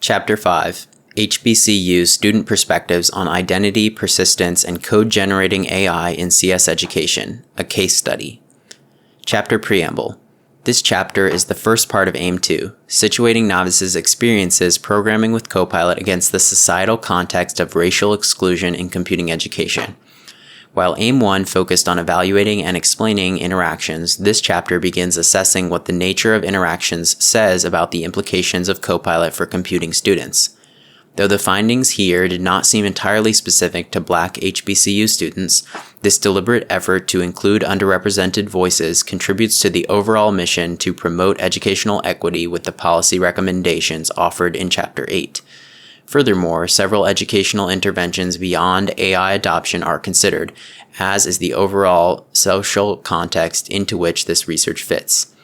Chapter 5, HBCU Student Perspectives on Identity, Persistence, and Code-Generating AI in CS Education, a Case Study. Chapter Preamble. This chapter is the first part of AIM 2, situating novices' experiences programming with Copilot against the societal context of racial exclusion in computing education. While AIM 1 focused on evaluating and explaining interactions, this chapter begins assessing what the nature of interactions says about the implications of Copilot for computing students. Though the findings here did not seem entirely specific to Black HBCU students, this deliberate effort to include underrepresented voices contributes to the overall mission to promote educational equity with the policy recommendations offered in Chapter 8. Furthermore, several educational interventions beyond AI adoption are considered, as is the overall social context into which this research fits.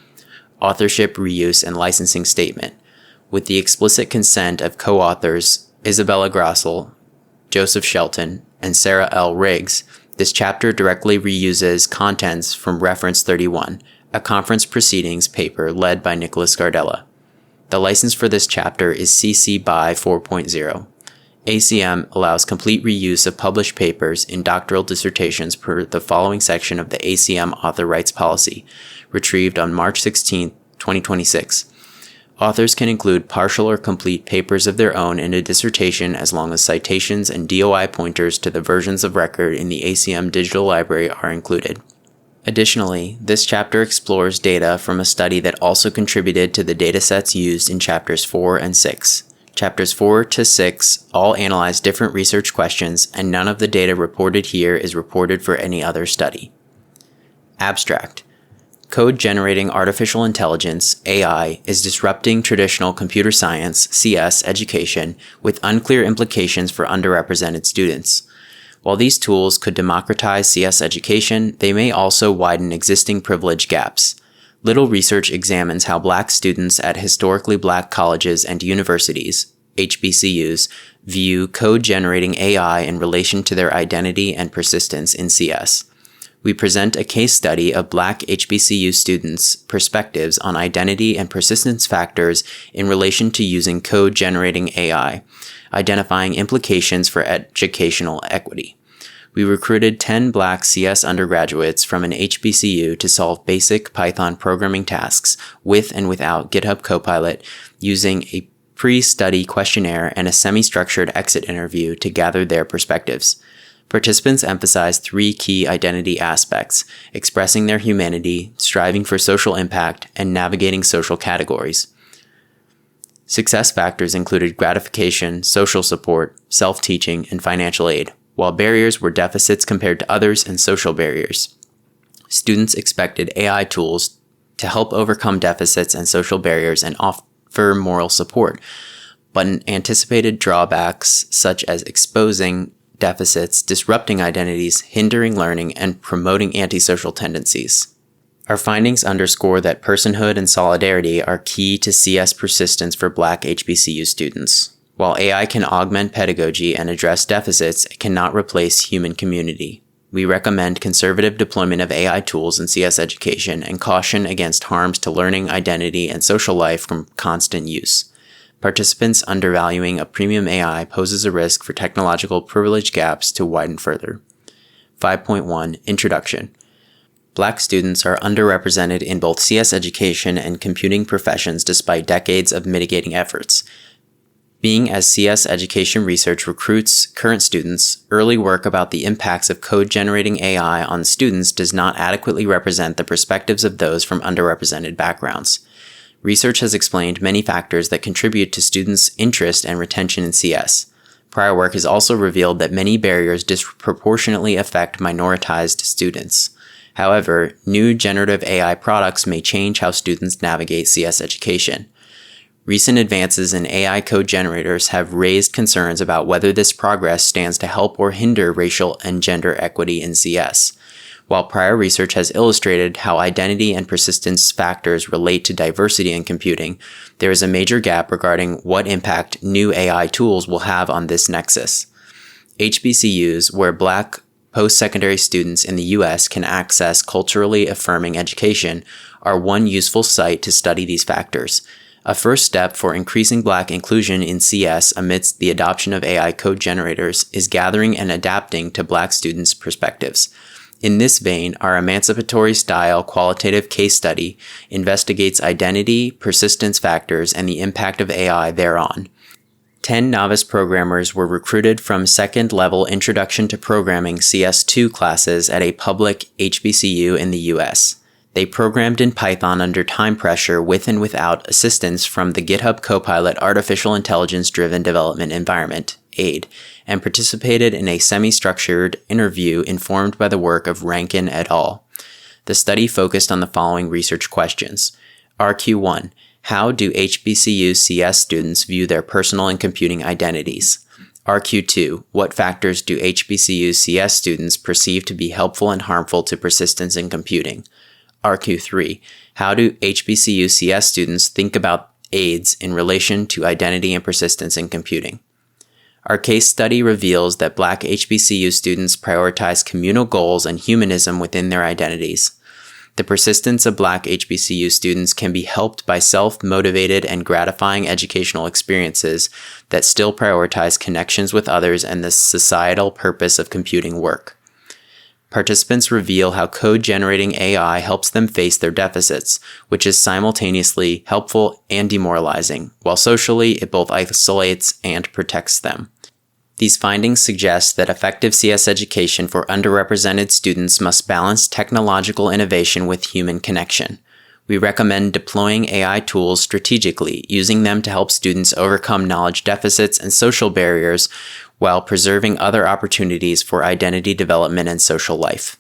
Authorship, reuse, and licensing statement. With the explicit consent of co-authors Isabella Grassel, Joseph Shelton, and Sarah L. Riggs, this chapter directly reuses contents from Reference 31, a conference proceedings paper led by Nicholas Gardella. The license for this chapter is CC BY 4.0. ACM allows complete reuse of published papers in doctoral dissertations per the following section of the ACM Author Rights Policy, retrieved on March 16, 2026. Authors can include partial or complete papers of their own in a dissertation as long as citations and DOI pointers to the versions of record in the ACM Digital Library are included. Additionally, this chapter explores data from a study that also contributed to the datasets used in Chapters 4 and 6. Chapters 4 to 6 all analyze different research questions, and none of the data reported here is reported for any other study. Abstract. Code-generating artificial intelligence, AI, is disrupting traditional computer science, CS, education with unclear implications for underrepresented students. While these tools could democratize CS education, they may also widen existing privilege gaps. Little research examines how Black students at historically Black colleges and universities, HBCUs, view code-generating AI in relation to their identity and persistence in CS. We present a case study of Black HBCU students' perspectives on identity and persistence factors in relation to using code-generating AI, identifying implications for educational equity. We recruited 10 Black CS undergraduates from an HBCU to solve basic Python programming tasks with and without GitHub Copilot using a pre-study questionnaire and a semi-structured exit interview to gather their perspectives. Participants emphasized 3 key identity aspects: expressing their humanity, striving for social impact, and navigating social categories. Success factors included gratification, social support, self-teaching, and financial aid, while barriers were deficits compared to others and social barriers. Students expected AI tools to help overcome deficits and social barriers and offer moral support, but anticipated drawbacks such as exposing deficits, disrupting identities, hindering learning, and promoting antisocial tendencies. Our findings underscore that personhood and solidarity are key to CS persistence for Black HBCU students. While AI can augment pedagogy and address deficits, it cannot replace human community. We recommend conservative deployment of AI tools in CS education and caution against harms to learning, identity, and social life from constant use. Participants undervaluing a premium AI poses a risk for technological privilege gaps to widen further. 5.1 Introduction. Black students are underrepresented in both CS education and computing professions despite decades of mitigating efforts. Being as CS education research recruits current students, early work about the impacts of code-generating AI on students does not adequately represent the perspectives of those from underrepresented backgrounds. Research has explained many factors that contribute to students' interest and retention in CS. Prior work has also revealed that many barriers disproportionately affect minoritized students. However, new generative AI products may change how students navigate CS education. Recent advances in AI code generators have raised concerns about whether this progress stands to help or hinder racial and gender equity in CS. While prior research has illustrated how identity and persistence factors relate to diversity in computing, there is a major gap regarding what impact new AI tools will have on this nexus. HBCUs, where Black post-secondary students in the U.S. can access culturally affirming education, are one useful site to study these factors. A first step for increasing Black inclusion in CS amidst the adoption of AI code generators is gathering and adapting to Black students' perspectives. In this vein, our emancipatory-style qualitative case study investigates identity, persistence factors, and the impact of AI thereon. 10 novice programmers were recruited from second-level Introduction to Programming CS2 classes at a public HBCU in the U.S. They programmed in Python under time pressure with and without assistance from the GitHub Copilot Artificial Intelligence-Driven Development Environment, AID, and participated in a semi-structured interview informed by the work of Rankin et al. The study focused on the following research questions. RQ1. How do HBCU CS students view their personal and computing identities? RQ2. What factors do HBCU CS students perceive to be helpful and harmful to persistence in computing? RQ3. How do HBCU CS students think about AIDS in relation to identity and persistence in computing? Our case study reveals that Black HBCU students prioritize communal goals and humanism within their identities. The persistence of Black HBCU students can be helped by self-motivated and gratifying educational experiences that still prioritize connections with others and the societal purpose of computing work. Participants reveal how code-generating AI helps them face their deficits, which is simultaneously helpful and demoralizing, while socially it both isolates and protects them. These findings suggest that effective CS education for underrepresented students must balance technological innovation with human connection. We recommend deploying AI tools strategically, using them to help students overcome knowledge deficits and social barriers while preserving other opportunities for identity development and social life.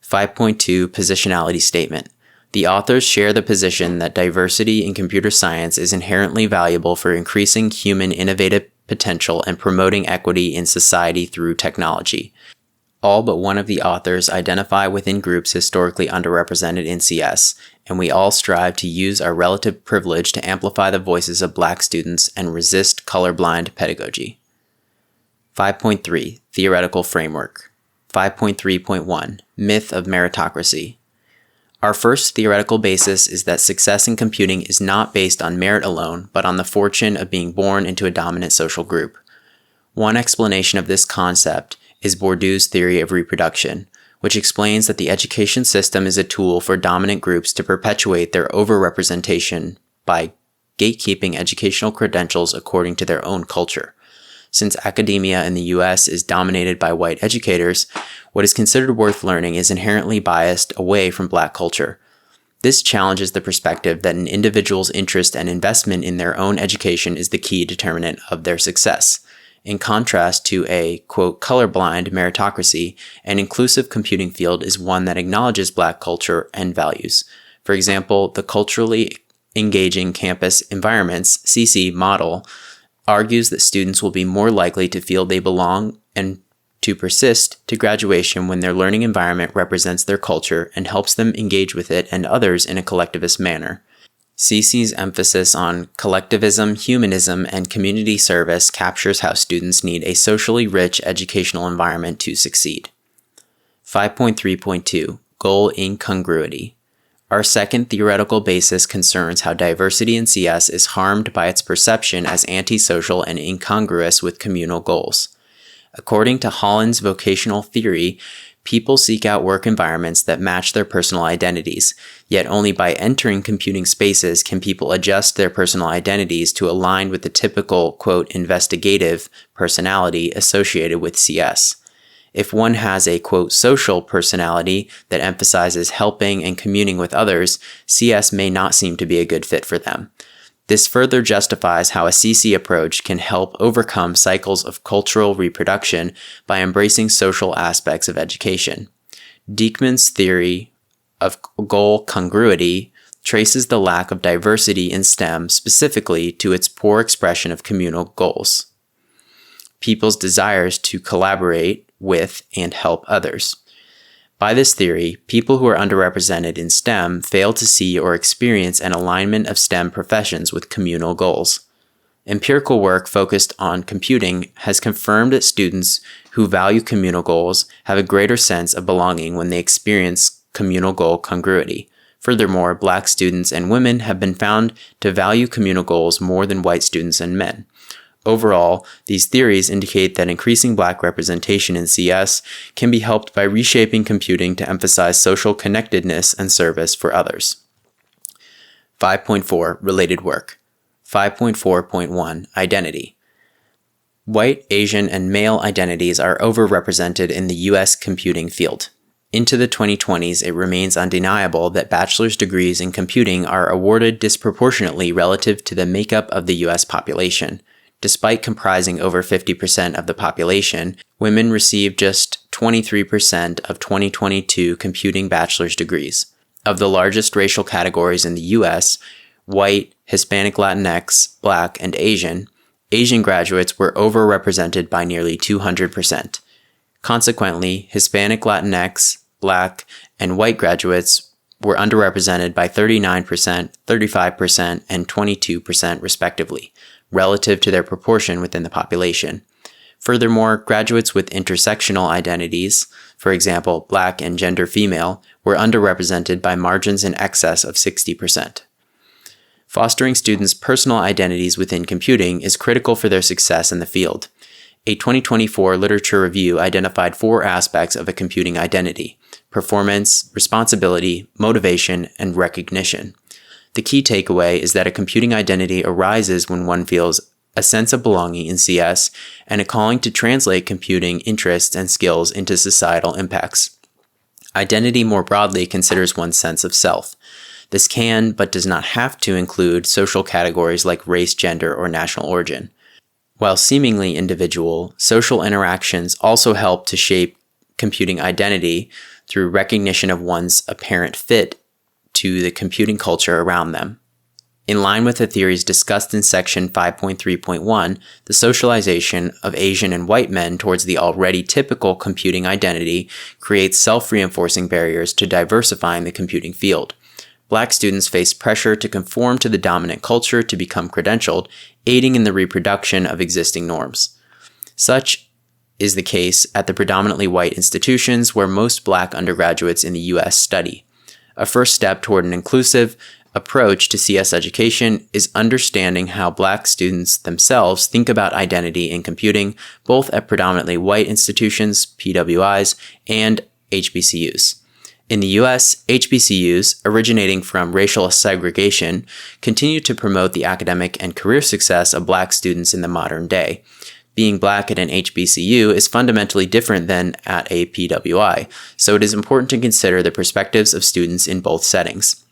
5.2 Positionality Statement. The authors share the position that diversity in computer science is inherently valuable for increasing human innovative potential and promoting equity in society through technology. All but one of the authors identify within groups historically underrepresented in CS, and we all strive to use our relative privilege to amplify the voices of Black students and resist colorblind pedagogy. 5.3 Theoretical Framework. 5.3.1 Myth of Meritocracy. Our first theoretical basis is that success in computing is not based on merit alone, but on the fortune of being born into a dominant social group. One explanation of this concept is Bourdieu's theory of reproduction, which explains that the education system is a tool for dominant groups to perpetuate their overrepresentation by gatekeeping educational credentials according to their own culture. Since academia in the U.S. is dominated by white educators, what is considered worth learning is inherently biased away from Black culture. This challenges the perspective that an individual's interest and investment in their own education is the key determinant of their success. In contrast to a, quote, colorblind meritocracy, an inclusive computing field is one that acknowledges Black culture and values. For example, the Culturally Engaging Campus Environments, CC model, argues that students will be more likely to feel they belong and to persist to graduation when their learning environment represents their culture and helps them engage with it and others in a collectivist manner. CC's emphasis on collectivism, humanism, and community service captures how students need a socially rich educational environment to succeed. 5.3.2 Goal Incongruity. Our second theoretical basis concerns how diversity in CS is harmed by its perception as antisocial and incongruous with communal goals. According to Holland's vocational theory, people seek out work environments that match their personal identities, yet only by entering computing spaces can people adjust their personal identities to align with the typical, quote, investigative personality associated with CS. If one has a, quote, social personality that emphasizes helping and communing with others, CS may not seem to be a good fit for them. This further justifies how a CC approach can help overcome cycles of cultural reproduction by embracing social aspects of education. Diekman's theory of goal congruity traces the lack of diversity in STEM specifically to its poor expression of communal goals. People's desires to collaborate with and help others. By this theory, people who are underrepresented in STEM fail to see or experience an alignment of STEM professions with communal goals. Empirical work focused on computing has confirmed that students who value communal goals have a greater sense of belonging when they experience communal goal congruity. Furthermore, Black students and women have been found to value communal goals more than white students and men. Overall, these theories indicate that increasing Black representation in CS can be helped by reshaping computing to emphasize social connectedness and service for others. 5.4 Related Work. 5.4.1 Identity. White, Asian, and male identities are overrepresented in the U.S. computing field. Into the 2020s, it remains undeniable that bachelor's degrees in computing are awarded disproportionately relative to the makeup of the U.S. population. Despite comprising over 50% of the population, women received just 23% of 2022 computing bachelor's degrees. Of the largest racial categories in the U.S., white, Hispanic Latinx, Black, and Asian graduates were overrepresented by nearly 200%. Consequently, Hispanic Latinx, Black, and white graduates were underrepresented by 39%, 35%, and 22% respectively, relative to their proportion within the population. Furthermore, graduates with intersectional identities, for example, Black and gender female, were underrepresented by margins in excess of 60%. Fostering students' personal identities within computing is critical for their success in the field. A 2024 literature review identified 4 aspects of a computing identity: performance, responsibility, motivation, and recognition. The key takeaway is that a computing identity arises when one feels a sense of belonging in CS and a calling to translate computing interests and skills into societal impacts. Identity more broadly considers one's sense of self. This can, but does not have to, include social categories like race, gender, or national origin. While seemingly individual, social interactions also help to shape computing identity through recognition of one's apparent fit to the computing culture around them. In line with the theories discussed in section 5.3.1, the socialization of Asian and white men towards the already typical computing identity creates self-reinforcing barriers to diversifying the computing field. Black students face pressure to conform to the dominant culture to become credentialed, aiding in the reproduction of existing norms. Such is the case at the predominantly white institutions where most Black undergraduates in the U.S. study. A first step toward an inclusive approach to CS education is understanding how Black students themselves think about identity in computing, both at predominantly white institutions, PWIs, and HBCUs. In the U.S., HBCUs, originating from racial segregation, continue to promote the academic and career success of Black students in the modern day. Being Black at an HBCU is fundamentally different than at a PWI, so it is important to consider the perspectives of students in both settings.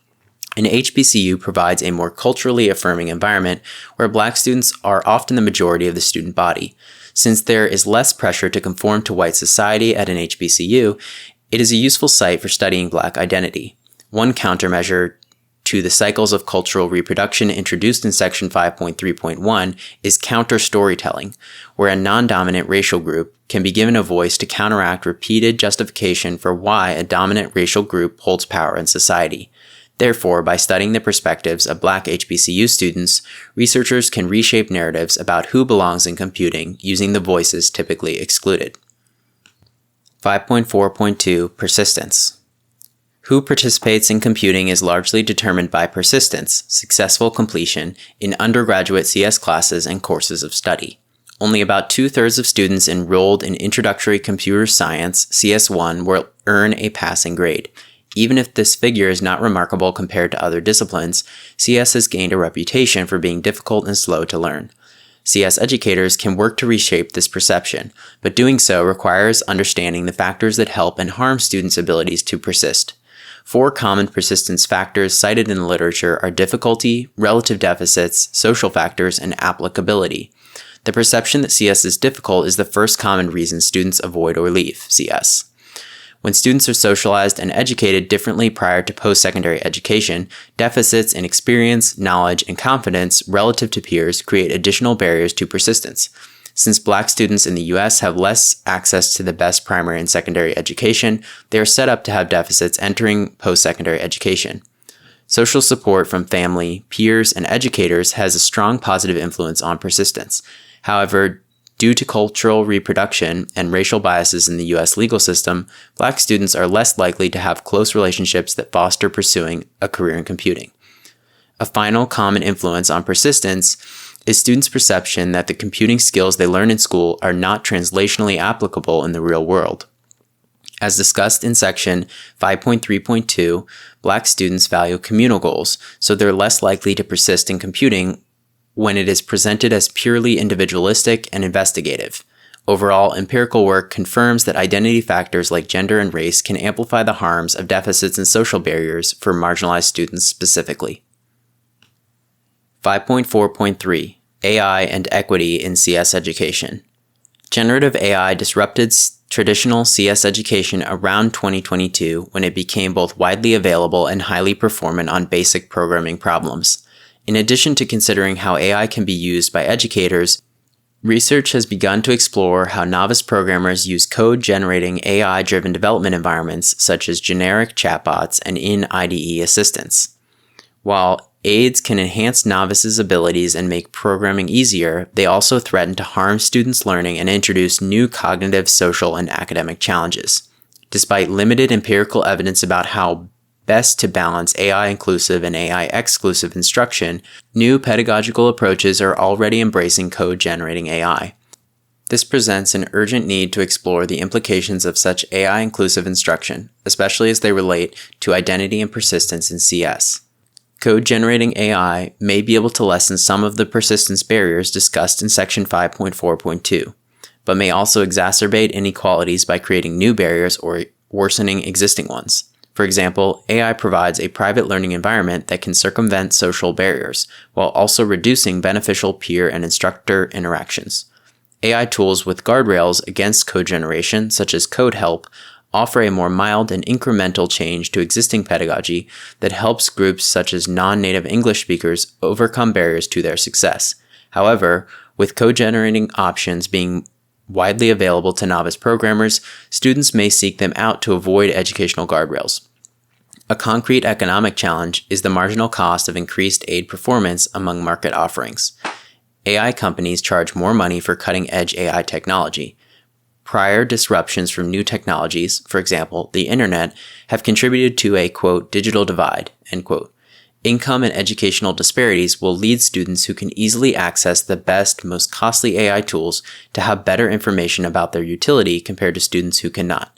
An HBCU provides a more culturally affirming environment where Black students are often the majority of the student body. Since there is less pressure to conform to white society at an HBCU, it is a useful site for studying Black identity. One countermeasure to the cycles of cultural reproduction introduced in section 5.3.1 is counter-storytelling, where a non-dominant racial group can be given a voice to counteract repeated justification for why a dominant racial group holds power in society. Therefore, by studying the perspectives of Black HBCU students, researchers can reshape narratives about who belongs in computing using the voices typically excluded. 5.4.2 Persistence. Who participates in computing is largely determined by persistence, successful completion, in undergraduate CS classes and courses of study. Only about 2/3 of students enrolled in Introductory Computer Science CS1 will earn a passing grade. Even if this figure is not remarkable compared to other disciplines, CS has gained a reputation for being difficult and slow to learn. CS educators can work to reshape this perception, but doing so requires understanding the factors that help and harm students' abilities to persist. 4 common persistence factors cited in the literature are difficulty, relative deficits, social factors, and applicability. The perception that CS is difficult is the first common reason students avoid or leave CS. When students are socialized and educated differently prior to post-secondary education, deficits in experience, knowledge, and confidence relative to peers create additional barriers to persistence. Since Black students in the U.S. have less access to the best primary and secondary education, they are set up to have deficits entering post-secondary education. Social support from family, peers, and educators has a strong positive influence on persistence. However, Due to cultural reproduction and racial biases in the U.S. legal system, Black students are less likely to have close relationships that foster pursuing a career in computing. A final common influence on persistence is students' perception that the computing skills they learn in school are not translationally applicable in the real world. As discussed in section 5.3.2, Black students value communal goals, so they're less likely to persist in computing when it is presented as purely individualistic and investigative. Overall, empirical work confirms that identity factors like gender and race can amplify the harms of deficits and social barriers for marginalized students specifically. 5.4.3 AI and Equity in CS Education. Generative AI disrupted traditional CS education around 2022 when it became both widely available and highly performant on basic programming problems. In addition to considering how AI can be used by educators, research has begun to explore how novice programmers use code-generating AI-driven development environments such as generic chatbots and in-IDE assistants. While aids can enhance novices' abilities and make programming easier, they also threaten to harm students' learning and introduce new cognitive, social, and academic challenges. Despite limited empirical evidence about how best to balance AI-inclusive and AI-exclusive instruction, new pedagogical approaches are already embracing code-generating AI. This presents an urgent need to explore the implications of such AI-inclusive instruction, especially as they relate to identity and persistence in CS. Code-generating AI may be able to lessen some of the persistence barriers discussed in section 5.4.2, but may also exacerbate inequalities by creating new barriers or worsening existing ones. For example, AI provides a private learning environment that can circumvent social barriers, while also reducing beneficial peer and instructor interactions. AI tools with guardrails against code generation, such as Code Help, offer a more mild and incremental change to existing pedagogy that helps groups such as non-native English speakers overcome barriers to their success. However, with code-generating options being widely available to novice programmers, students may seek them out to avoid educational guardrails. A concrete economic challenge is the marginal cost of increased aid performance among market offerings. AI companies charge more money for cutting-edge AI technology. Prior disruptions from new technologies, for example, the internet, have contributed to a, quote, digital divide, end quote. Income and educational disparities will lead students who can easily access the best, most costly AI tools to have better information about their utility compared to students who cannot.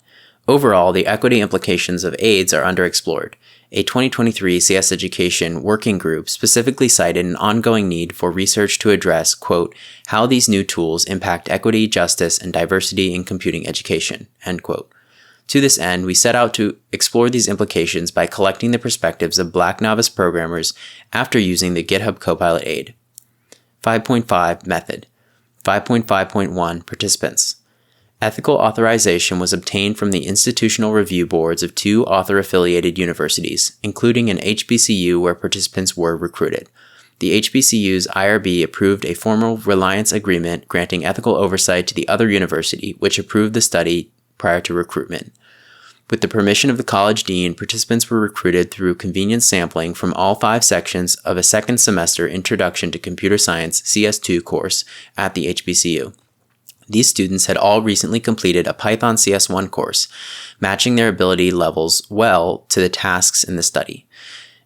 Overall, the equity implications of aids are underexplored. A 2023 CS Education working group specifically cited an ongoing need for research to address, quote, how these new tools impact equity, justice, and diversity in computing education, end quote. To this end, we set out to explore these implications by collecting the perspectives of Black novice programmers after using the GitHub Copilot aid. 5.5 Method. 5.5.1 Participants. Ethical authorization was obtained from the institutional review boards of 2 author-affiliated universities, including an HBCU where participants were recruited. The HBCU's IRB approved a formal reliance agreement granting ethical oversight to the other university, which approved the study prior to recruitment. With the permission of the college dean, participants were recruited through convenience sampling from all 5 sections of a second semester Introduction to Computer Science CS2 course at the HBCU. These students had all recently completed a Python CS1 course, matching their ability levels well to the tasks in the study.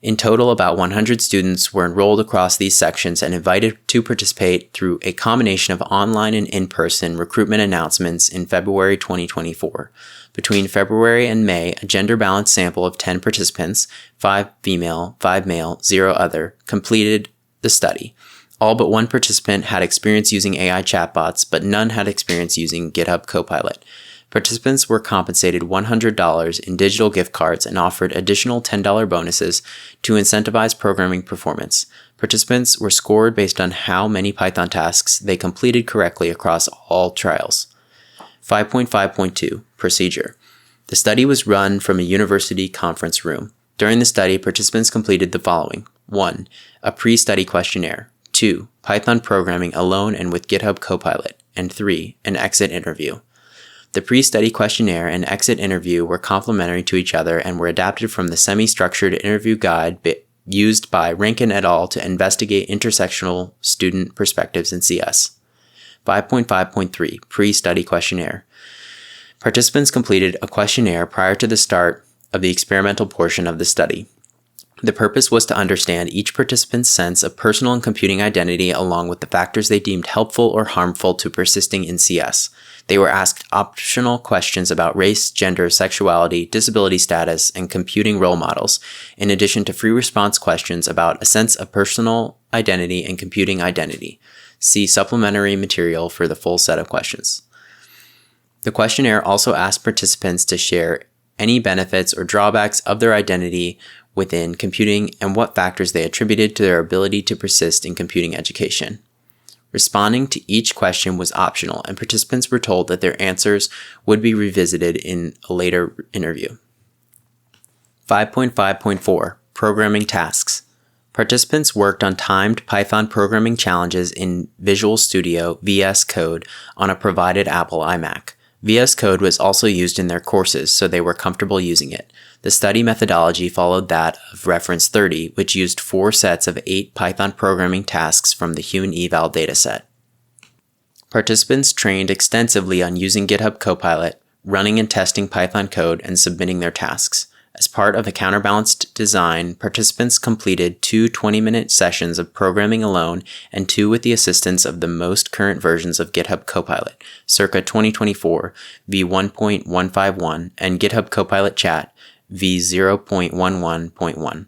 In total, about 100 students were enrolled across these sections and invited to participate through a combination of online and in-person recruitment announcements in February 2024. Between February and May, a gender-balanced sample of 10 participants, 5 female, 5 male, 0 other, completed the study. All but 1 participant had experience using AI chatbots, but none had experience using GitHub Copilot. Participants were compensated $100 in digital gift cards and offered additional $10 bonuses to incentivize programming performance. Participants were scored based on how many Python tasks they completed correctly across all trials. 5.5.2 Procedure. The study was run from a university conference room. During the study, participants completed the following. 1. A pre-study questionnaire. 2. Python programming alone and with GitHub Copilot. And 3. An exit interview. The pre-study questionnaire and exit interview were complementary to each other and were adapted from the semi-structured interview guide used by Rankin et al. To investigate intersectional student perspectives in CS. 5.5.3 Pre-Study Questionnaire. Participants completed a questionnaire prior to the start of the experimental portion of the study. The purpose was to understand each participant's sense of personal and computing identity along with the factors they deemed helpful or harmful to persisting in CS. They were asked optional questions about race, gender, sexuality, disability status, and computing role models, in addition to free response questions about a sense of personal identity and computing identity. See supplementary material for the full set of questions. The questionnaire also asked participants to share any benefits or drawbacks of their identity within computing and what factors they attributed to their ability to persist in computing education. Responding to each question was optional, and participants were told that their answers would be revisited in a later interview. 5.5.4 Programming Tasks. Participants worked on timed Python programming challenges in Visual Studio VS Code on a provided Apple iMac. VS Code was also used in their courses, so they were comfortable using it. The study methodology followed that of Reference 30, which used 4 sets of 8 Python programming tasks from the Human Eval dataset. Participants trained extensively on using GitHub Copilot, running and testing Python code, and submitting their tasks. As part of a counterbalanced design, participants completed 2 20-minute sessions of programming alone and 2 with the assistance of the most current versions of GitHub Copilot, circa 2024 v1.151 and GitHub Copilot Chat v0.11.1.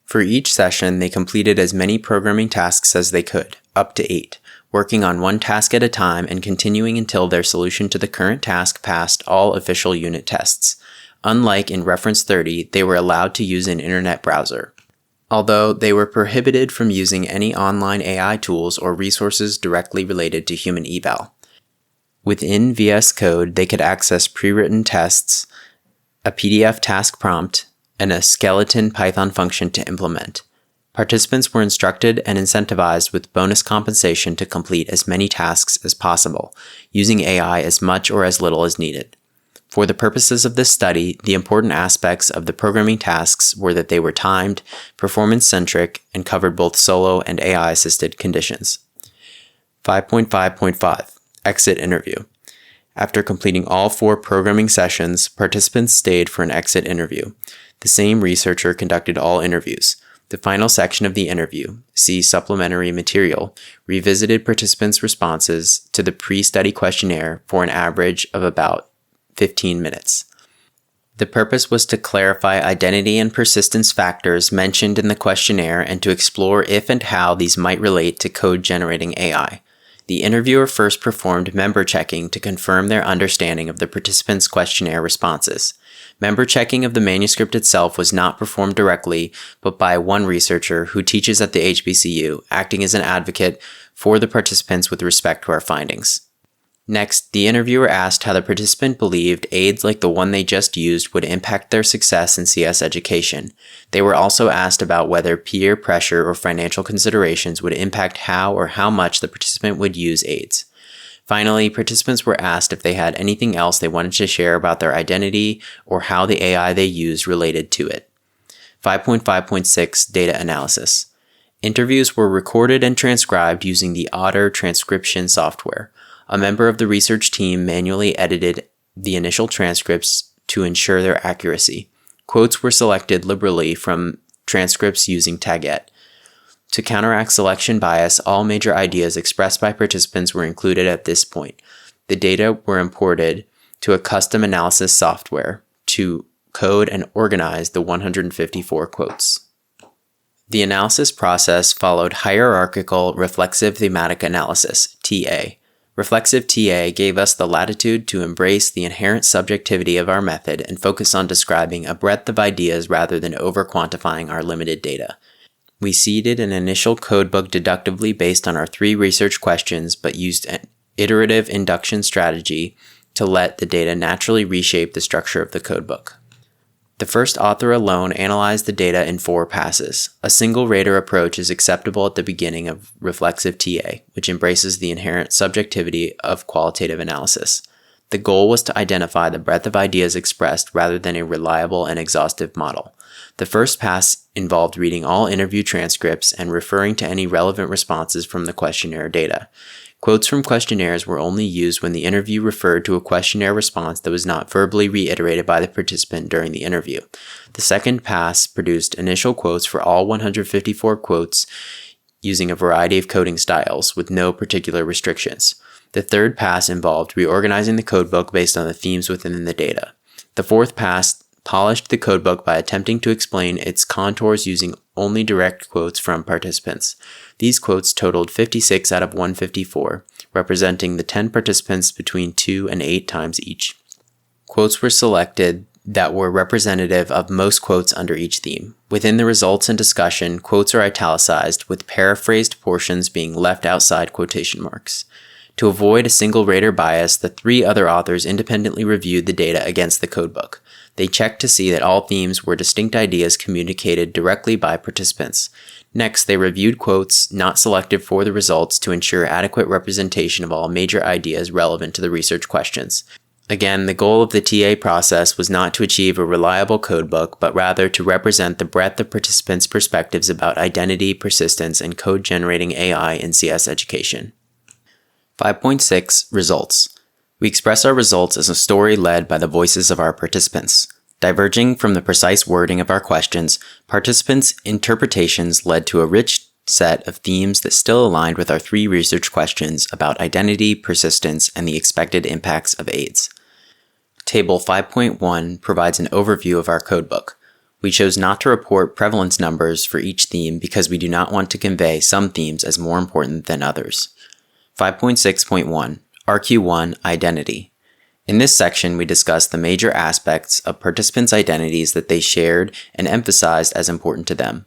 For each session, they completed as many programming tasks as they could, up to 8, working on one task at a time and continuing until their solution to the current task passed all official unit tests. Unlike in Reference 30, they were allowed to use an internet browser, although they were prohibited from using any online AI tools or resources directly related to Human Eval. Within VS Code, they could access pre-written tests, a PDF task prompt, and a skeleton Python function to implement. Participants were instructed and incentivized with bonus compensation to complete as many tasks as possible, using AI as much or as little as needed. For the purposes of this study, the important aspects of the programming tasks were that they were timed, performance-centric, and covered both solo and AI-assisted conditions. 5.5.5 Exit Interview. After completing all 4 programming sessions, participants stayed for an exit interview. The same researcher conducted all interviews. The final section of the interview, see supplementary material, revisited participants' responses to the pre-study questionnaire for an average of about 15 minutes. The purpose was to clarify identity and persistence factors mentioned in the questionnaire and to explore if and how these might relate to code-generating AI. The interviewer first performed member checking to confirm their understanding of the participants' questionnaire responses. Member checking of the manuscript itself was not performed directly, but by one researcher who teaches at the HBCU, acting as an advocate for the participants with respect to our findings. Next, the interviewer asked how the participant believed aids like the one they just used would impact their success in CS education. They were also asked about whether peer pressure or financial considerations would impact how or how much the participant would use aids. Finally, participants were asked if they had anything else they wanted to share about their identity or how the AI they used related to it. 5.5.6 Data Analysis. Interviews were recorded and transcribed using the Otter transcription software. A member of the research team manually edited the initial transcripts to ensure their accuracy. Quotes were selected liberally from transcripts using Taget. To counteract selection bias, all major ideas expressed by participants were included at this point. The data were imported to a custom analysis software to code and organize the 154 quotes. The analysis process followed hierarchical reflexive thematic analysis, TA. Reflexive TA gave us the latitude to embrace the inherent subjectivity of our method and focus on describing a breadth of ideas rather than over-quantifying our limited data. We seeded an initial codebook deductively based on our 3 research questions, but used an iterative induction strategy to let the data naturally reshape the structure of the codebook. The first author alone analyzed the data in 4 passes. A single rater approach is acceptable at the beginning of reflexive TA, which embraces the inherent subjectivity of qualitative analysis. The goal was to identify the breadth of ideas expressed rather than a reliable and exhaustive model. The first pass involved reading all interview transcripts and referring to any relevant responses from the questionnaire data. Quotes from questionnaires were only used when the interview referred to a questionnaire response that was not verbally reiterated by the participant during the interview. The second pass produced initial quotes for all 154 quotes using a variety of coding styles with no particular restrictions. The third pass involved reorganizing the codebook based on the themes within the data. The fourth pass polished the codebook by attempting to explain its contours using only direct quotes from participants. These quotes totaled 56 out of 154, representing the 10 participants between 2 and 8 times each. Quotes were selected that were representative of most quotes under each theme. Within the results and discussion, quotes are italicized, with paraphrased portions being left outside quotation marks. To avoid a single rater bias, the 3 other authors independently reviewed the data against the codebook. They checked to see that all themes were distinct ideas communicated directly by participants. Next, they reviewed quotes not selected for the results to ensure adequate representation of all major ideas relevant to the research questions. Again, the goal of the TA process was not to achieve a reliable codebook, but rather to represent the breadth of participants' perspectives about identity, persistence, and code-generating AI in CS education. 5.6 Results. We express our results as a story led by the voices of our participants. Diverging from the precise wording of our questions, participants' interpretations led to a rich set of themes that still aligned with our 3 research questions about identity, persistence, and the expected impacts of AIDS. Table 5.1 provides an overview of our codebook. We chose not to report prevalence numbers for each theme because we do not want to convey some themes as more important than others. 5.6.1 RQ1 Identity. In this section, we discuss the major aspects of participants' identities that they shared and emphasized as important to them.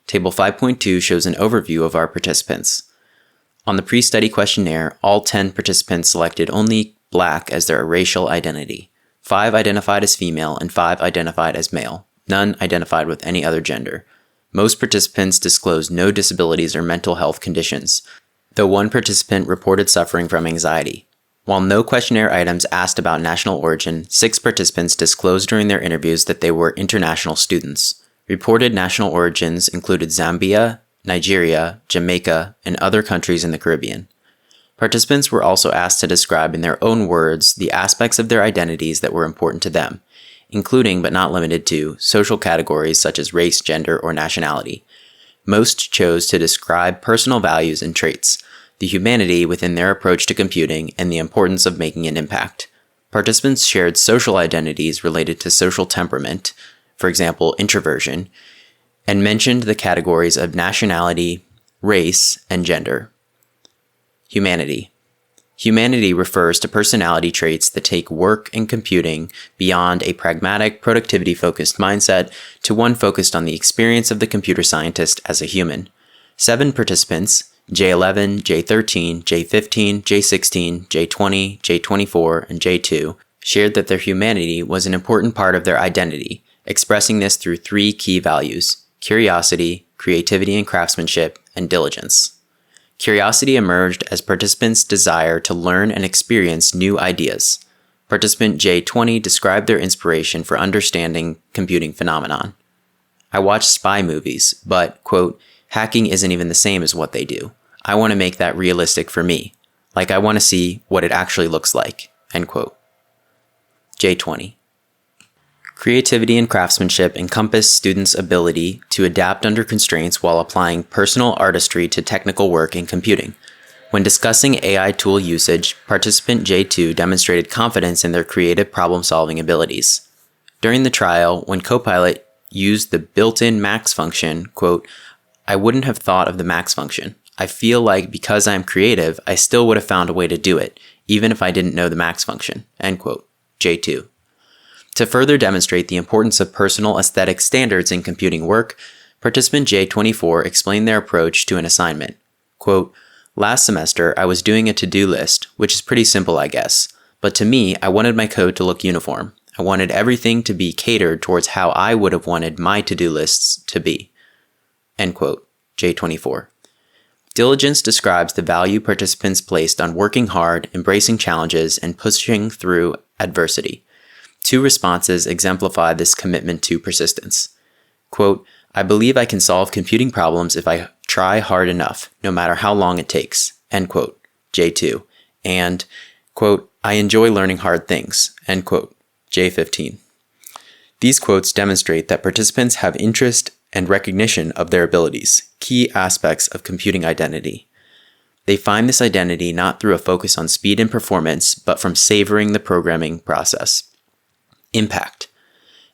Table 5.2 shows an overview of our participants. On the pre-study questionnaire, all 10 participants selected only Black as their racial identity. 5 identified as female and 5 identified as male. None identified with any other gender. Most participants disclosed no disabilities or mental health conditions, though one participant reported suffering from anxiety. While no questionnaire items asked about national origin, 6 participants disclosed during their interviews that they were international students. Reported national origins included Zambia, Nigeria, Jamaica, and other countries in the Caribbean. Participants were also asked to describe in their own words the aspects of their identities that were important to them, including but not limited to social categories such as race, gender, or nationality. Most chose to describe personal values and traits, the humanity within their approach to computing, and the importance of making an impact. Participants shared social identities related to social temperament, for example, introversion, and mentioned the categories of nationality, race, and gender. Humanity. Humanity refers to personality traits that take work and computing beyond a pragmatic, productivity-focused mindset to one focused on the experience of the computer scientist as a human. 7 participants, J11, J13, J15, J16, J20, J24, and J2, shared that their humanity was an important part of their identity, expressing this through 3 key values: curiosity, creativity and craftsmanship, and diligence. Curiosity emerged as participants' desire to learn and experience new ideas. Participant J20 described their inspiration for understanding computing phenomenon. I watch spy movies, but, quote, hacking isn't even the same as what they do. I want to make that realistic for me. Like I want to see what it actually looks like, end quote. J20. Creativity and craftsmanship encompass students' ability to adapt under constraints while applying personal artistry to technical work in computing. When discussing AI tool usage, participant J2 demonstrated confidence in their creative problem-solving abilities. During the trial, when Copilot used the built-in max function, quote, I wouldn't have thought of the max function. I feel like because I'm creative, I still would have found a way to do it, even if I didn't know the max function, end quote. J2. To further demonstrate the importance of personal aesthetic standards in computing work, participant J24 explained their approach to an assignment. Quote, last semester, I was doing a to-do list, which is pretty simple, I guess. But to me, I wanted my code to look uniform. I wanted everything to be catered towards how I would have wanted my to-do lists to be. End quote. J24. Diligence describes the value participants placed on working hard, embracing challenges, and pushing through adversity. 2 responses exemplify this commitment to persistence. Quote, I believe I can solve computing problems if I try hard enough, no matter how long it takes, end quote, J2. And, quote, I enjoy learning hard things, end quote, J15. These quotes demonstrate that participants have interest and recognition of their abilities, key aspects of computing identity. They find this identity not through a focus on speed and performance, but from savoring the programming process. Impact.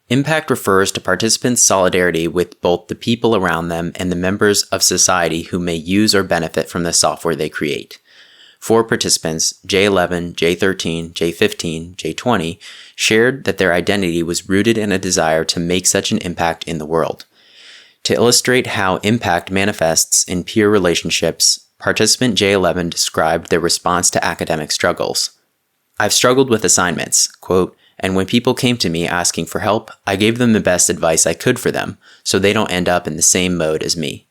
Impact refers to participants' solidarity with both the people around them and the members of society who may use or benefit from the software they create. 4 participants, J11, J13, J15, J20, shared that their identity was rooted in a desire to make such an impact in the world. To illustrate how impact manifests in peer relationships, participant J11 described their response to academic struggles. I've struggled with assignments, quote, and when people came to me asking for help, I gave them the best advice I could for them, so they don't end up in the same mode as me.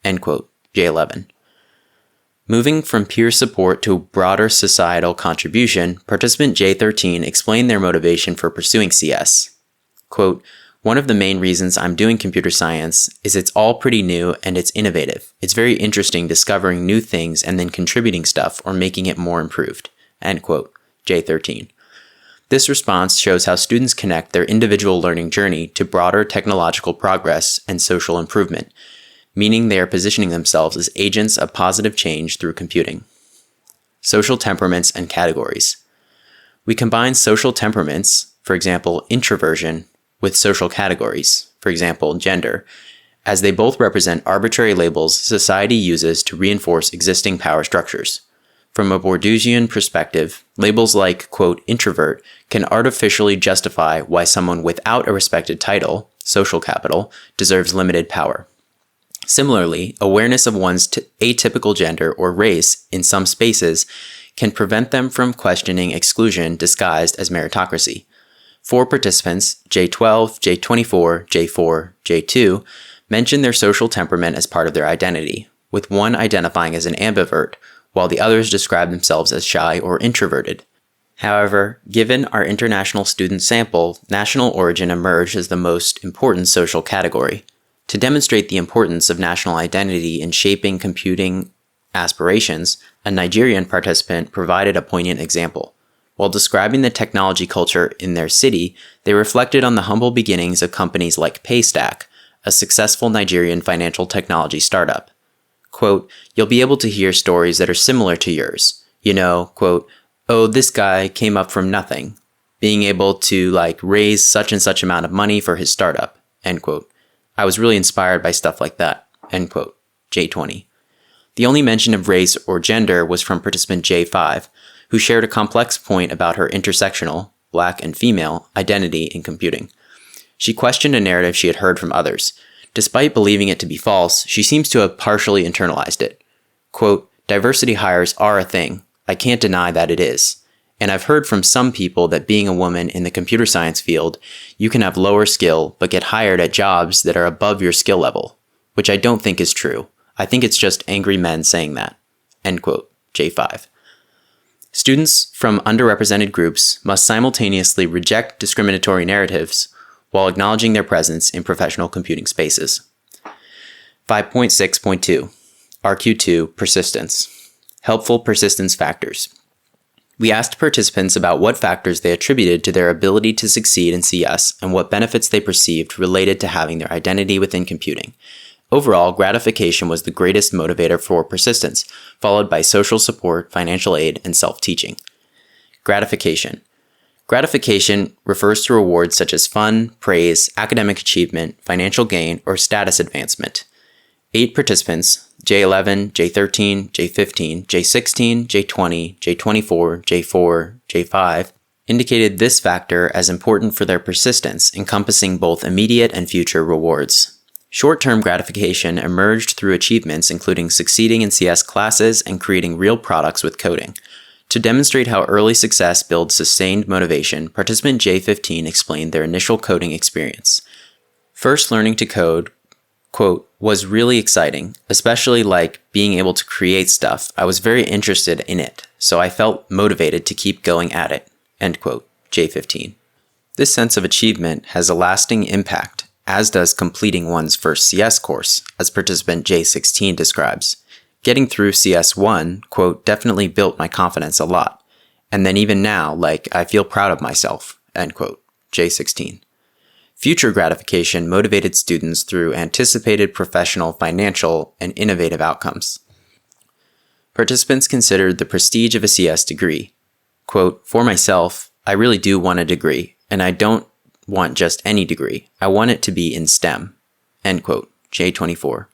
End quote, J11. Moving from peer support to broader societal contribution, participant J13 explained their motivation for pursuing CS. Quote, one of the main reasons I'm doing computer science is it's all pretty new and it's innovative. It's very interesting discovering new things and then contributing stuff or making it more improved. End quote, J13. This response shows how students connect their individual learning journey to broader technological progress and social improvement, meaning they are positioning themselves as agents of positive change through computing. Social temperaments and categories. We combine social temperaments, for example, introversion, with social categories, for example, gender, as they both represent arbitrary labels society uses to reinforce existing power structures. From a Bourdieusian perspective, labels like, quote, introvert can artificially justify why someone without a respected title, social capital, deserves limited power. Similarly, awareness of one's atypical gender or race in some spaces can prevent them from questioning exclusion disguised as meritocracy. 4 participants, J12, J24, J4, J2, mention their social temperament as part of their identity, with one identifying as an ambivert, while the others describe themselves as shy or introverted. However, given our international student sample, national origin emerged as the most important social category. To demonstrate the importance of national identity in shaping computing aspirations, a Nigerian participant provided a poignant example. While describing the technology culture in their city, they reflected on the humble beginnings of companies like Paystack, a successful Nigerian financial technology startup. Quote, you'll be able to hear stories that are similar to yours. You know, quote, oh, this guy came up from nothing, being able to raise such and such amount of money for his startup, end quote. I was really inspired by stuff like that, end quote, J20. The only mention of race or gender was from participant J5, who shared a complex point about her intersectional, black and female, identity in computing. She questioned a narrative she had heard from others. Despite believing it to be false, she seems to have partially internalized it. Quote, diversity hires are a thing. I can't deny that it is. And I've heard from some people that being a woman in the computer science field, you can have lower skill but get hired at jobs that are above your skill level, which I don't think is true. I think it's just angry men saying that. End quote, J5. Students from underrepresented groups must simultaneously reject discriminatory narratives while acknowledging their presence in professional computing spaces. 5.6.2 RQ2 Persistence. Helpful persistence factors. We asked participants about what factors they attributed to their ability to succeed in CS and what benefits they perceived related to having their identity within computing. Overall, gratification was the greatest motivator for persistence, followed by social support, financial aid, and self-teaching. Gratification. Gratification refers to rewards such as fun, praise, academic achievement, financial gain, or status advancement. 8 participants, J11, J13, J15, J16, J20, J24, J4, J5, indicated this factor as important for their persistence, encompassing both immediate and future rewards. Short-term gratification emerged through achievements including succeeding in CS classes and creating real products with coding. To demonstrate how early success builds sustained motivation, participant J15 explained their initial coding experience. First learning to code, Quote, was really exciting, especially like being able to create stuff. I was very interested in it, so I felt motivated to keep going at it. End quote, J15. This sense of achievement has a lasting impact, as does completing one's first CS course, as participant J16 describes. Getting through CS1, quote, definitely built my confidence a lot. And then even now, like, I feel proud of myself, end quote, J16. Future gratification motivated students through anticipated professional, financial, and innovative outcomes. Participants considered the prestige of a CS degree. Quote, for myself, I really do want a degree, and I don't want just any degree. I want it to be in STEM, end quote, J24.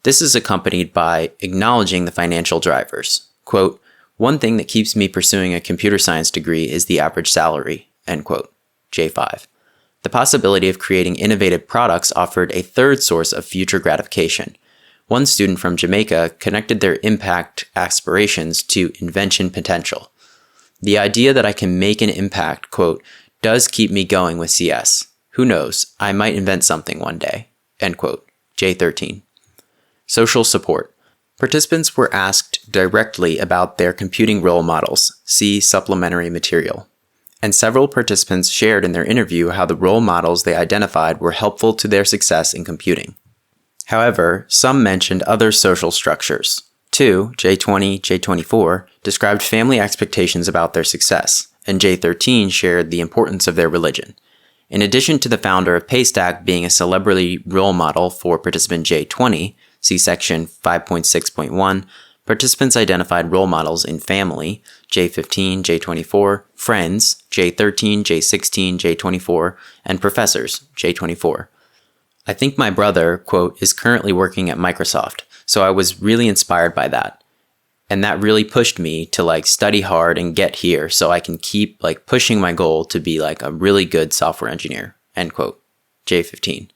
This is accompanied by acknowledging the financial drivers. Quote, one thing that keeps me pursuing a computer science degree is the average salary, end quote, J5. The possibility of creating innovative products offered a third source of future gratification. One student from Jamaica connected their impact aspirations to invention potential. The idea that I can make an impact, quote, does keep me going with CS. Who knows, I might invent something one day, end quote, J13. Social support. Participants were asked directly about their computing role models, see supplementary material. And several participants shared in their interview how the role models they identified were helpful to their success in computing. However, some mentioned other social structures. 2, J20, J24, described family expectations about their success, and J13 shared the importance of their religion. In addition to the founder of Paystack being a celebrity role model for participant J20, see section 5.6.1, participants identified role models in family, J15, J24, friends, J13, J16, J24, and professors, J24. I think my brother, quote, is currently working at Microsoft, so I was really inspired by that. And that really pushed me to like study hard and get here so I can keep like pushing my goal to be like a really good software engineer, end quote, J15.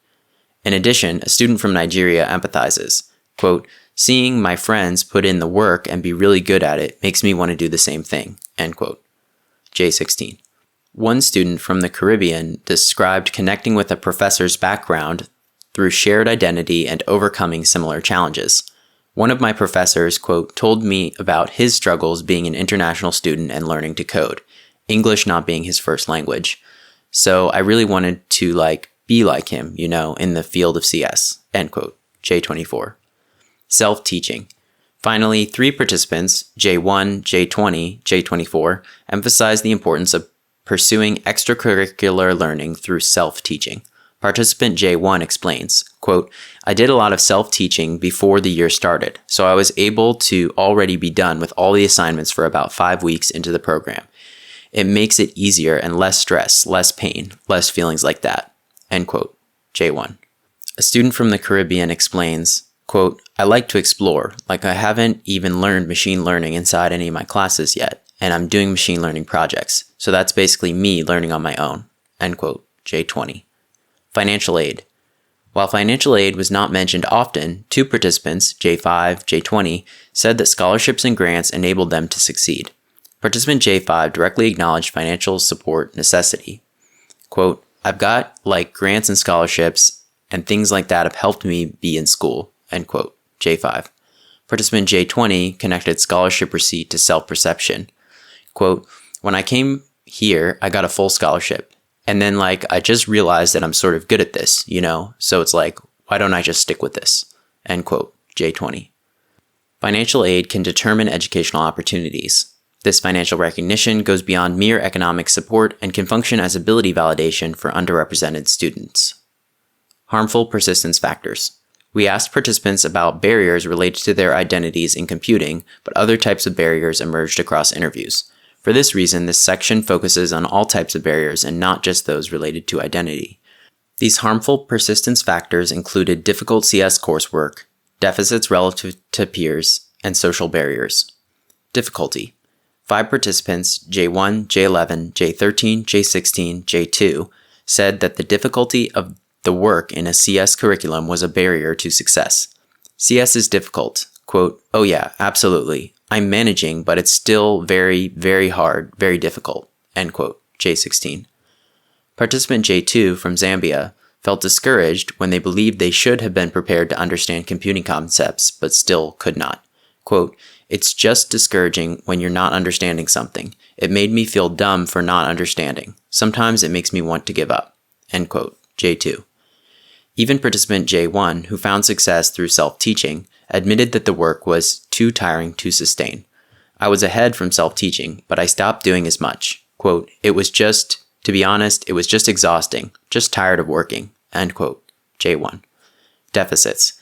In addition, a student from Nigeria empathizes, quote, seeing my friends put in the work and be really good at it makes me want to do the same thing, end quote, J16. One student from the Caribbean described connecting with a professor's background through shared identity and overcoming similar challenges. One of my professors, quote, told me about his struggles being an international student and learning to code, English not being his first language. So I really wanted to like be like him, you know, in the field of CS, end quote, J24. Self-teaching. Finally, 3 participants, J1, J20, J24, emphasized the importance of pursuing extracurricular learning through self-teaching. Participant J1 explains, quote, I did a lot of self-teaching before the year started, so I was able to already be done with all the assignments for about 5 weeks into the program. It makes it easier and less stress, less pain, less feelings like that, end quote, J1. A student from the Caribbean explains, quote, I like to explore, like I haven't even learned machine learning inside any of my classes yet, and I'm doing machine learning projects, so that's basically me learning on my own, end quote, J20. Financial aid. While financial aid was not mentioned often, 2 participants, J5, J20, said that scholarships and grants enabled them to succeed. Participant J5 directly acknowledged financial support necessity. Quote, I've got like grants and scholarships and things like that have helped me be in school, end quote, J5. Participant J20 connected scholarship receipt to self-perception. Quote, when I came here, I got a full scholarship. And then like, I just realized that I'm sort of good at this, you know? So it's like, why don't I just stick with this? End quote, J20. Financial aid can determine educational opportunities. This financial recognition goes beyond mere economic support and can function as ability validation for underrepresented students. Harmful persistence factors. We asked participants about barriers related to their identities in computing, but other types of barriers emerged across interviews. For this reason, this section focuses on all types of barriers and not just those related to identity. These harmful persistence factors included difficult CS coursework, deficits relative to peers, and social barriers. Difficulty. 5 participants, J1, J11, J13, J16, J2, said that the difficulty of the work in a CS curriculum was a barrier to success. CS is difficult. Quote, oh yeah, absolutely. I'm managing, but it's still very, very hard, very difficult, end quote, J16. Participant J2 from Zambia felt discouraged when they believed they should have been prepared to understand computing concepts, but still could not. Quote, "It's just discouraging when you're not understanding something. It made me feel dumb for not understanding. Sometimes it makes me want to give up." End quote. J2. Even participant J1, who found success through self-teaching, admitted that the work was too tiring to sustain. "I was ahead from self-teaching, but I stopped doing as much. Quote, to be honest, it was just exhausting, just tired of working." End quote. J1. Deficits.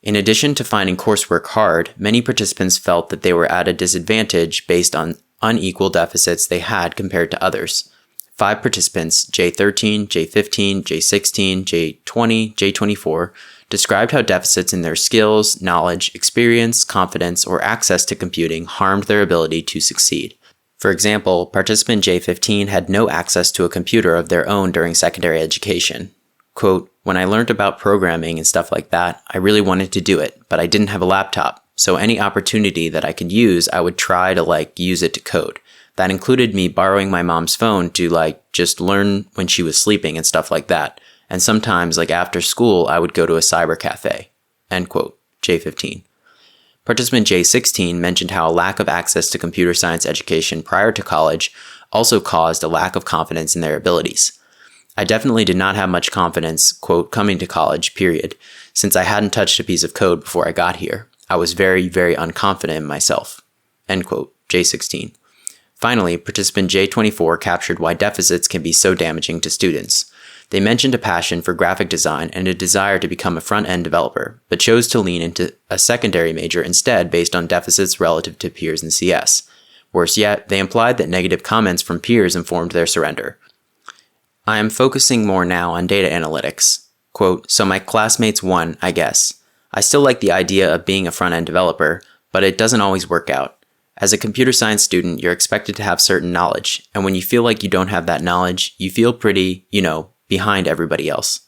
In addition to finding coursework hard, many participants felt that they were at a disadvantage based on unequal deficits they had compared to others. 5 participants, J13, J15, J16, J20, J24, described how deficits in their skills, knowledge, experience, confidence, or access to computing harmed their ability to succeed. For example, participant J15 had no access to a computer of their own during secondary education. Quote, "When I learned about programming and stuff like that, I really wanted to do it, but I didn't have a laptop. So any opportunity that I could use, I would try to use it to code. That included me borrowing my mom's phone to just learn when she was sleeping and stuff like that. And sometimes after school, I would go to a cyber cafe." End quote. J15. Participant J16 mentioned how a lack of access to computer science education prior to college also caused a lack of confidence in their abilities. "I definitely did not have much confidence, quote, coming to college, period, since I hadn't touched a piece of code before I got here. I was very, very unconfident in myself." End quote. J16. Finally, participant J24 captured why deficits can be so damaging to students. They mentioned a passion for graphic design and a desire to become a front-end developer, but chose to lean into a secondary major instead based on deficits relative to peers in CS. Worse yet, they implied that negative comments from peers informed their surrender. "I am focusing more now on data analytics. Quote, so my classmates won, I guess. I still like the idea of being a front-end developer, but it doesn't always work out. As a computer science student, you're expected to have certain knowledge, and when you feel like you don't have that knowledge, you feel pretty, behind everybody else.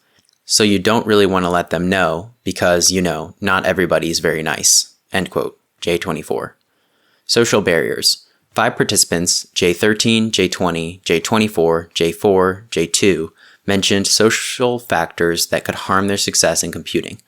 So you don't really want to let them know because, not everybody is very nice." End quote. J24. Social barriers. 5 participants, J13, J20, J24, J4, J2, mentioned social factors that could harm their success in computing.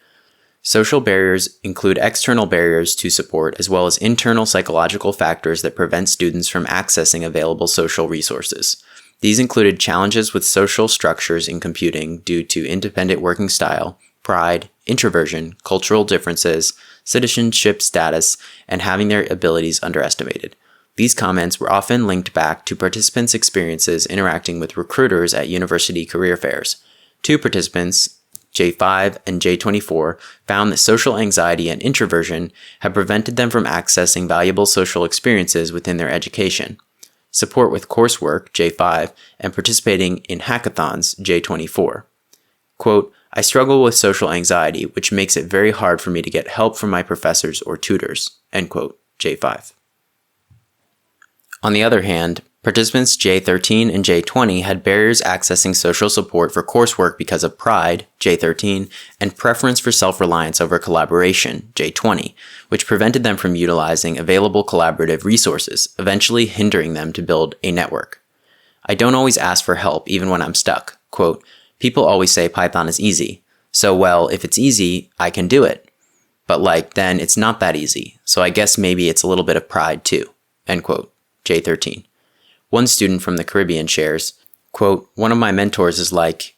Social barriers include external barriers to support as well as internal psychological factors that prevent students from accessing available social resources. These included challenges with social structures in computing due to independent working style, pride, introversion, cultural differences, citizenship status, and having their abilities underestimated. These comments were often linked back to participants' experiences interacting with recruiters at university career fairs. 2 participants, J5 and J24, found that social anxiety and introversion had prevented them from accessing valuable social experiences within their education. Support with coursework, J5, and participating in hackathons, J24. Quote, "I struggle with social anxiety, which makes it very hard for me to get help from my professors or tutors." End quote. J5. On the other hand, participants J13 and J20 had barriers accessing social support for coursework because of pride, J13, and preference for self-reliance over collaboration, J20, which prevented them from utilizing available collaborative resources, eventually hindering them to build a network. "I don't always ask for help even when I'm stuck. Quote, people always say Python is easy. So, if it's easy, I can do it. But then it's not that easy. So I guess maybe it's a little bit of pride too." End quote. J13. One student from the Caribbean shares, quote, "One of my mentors is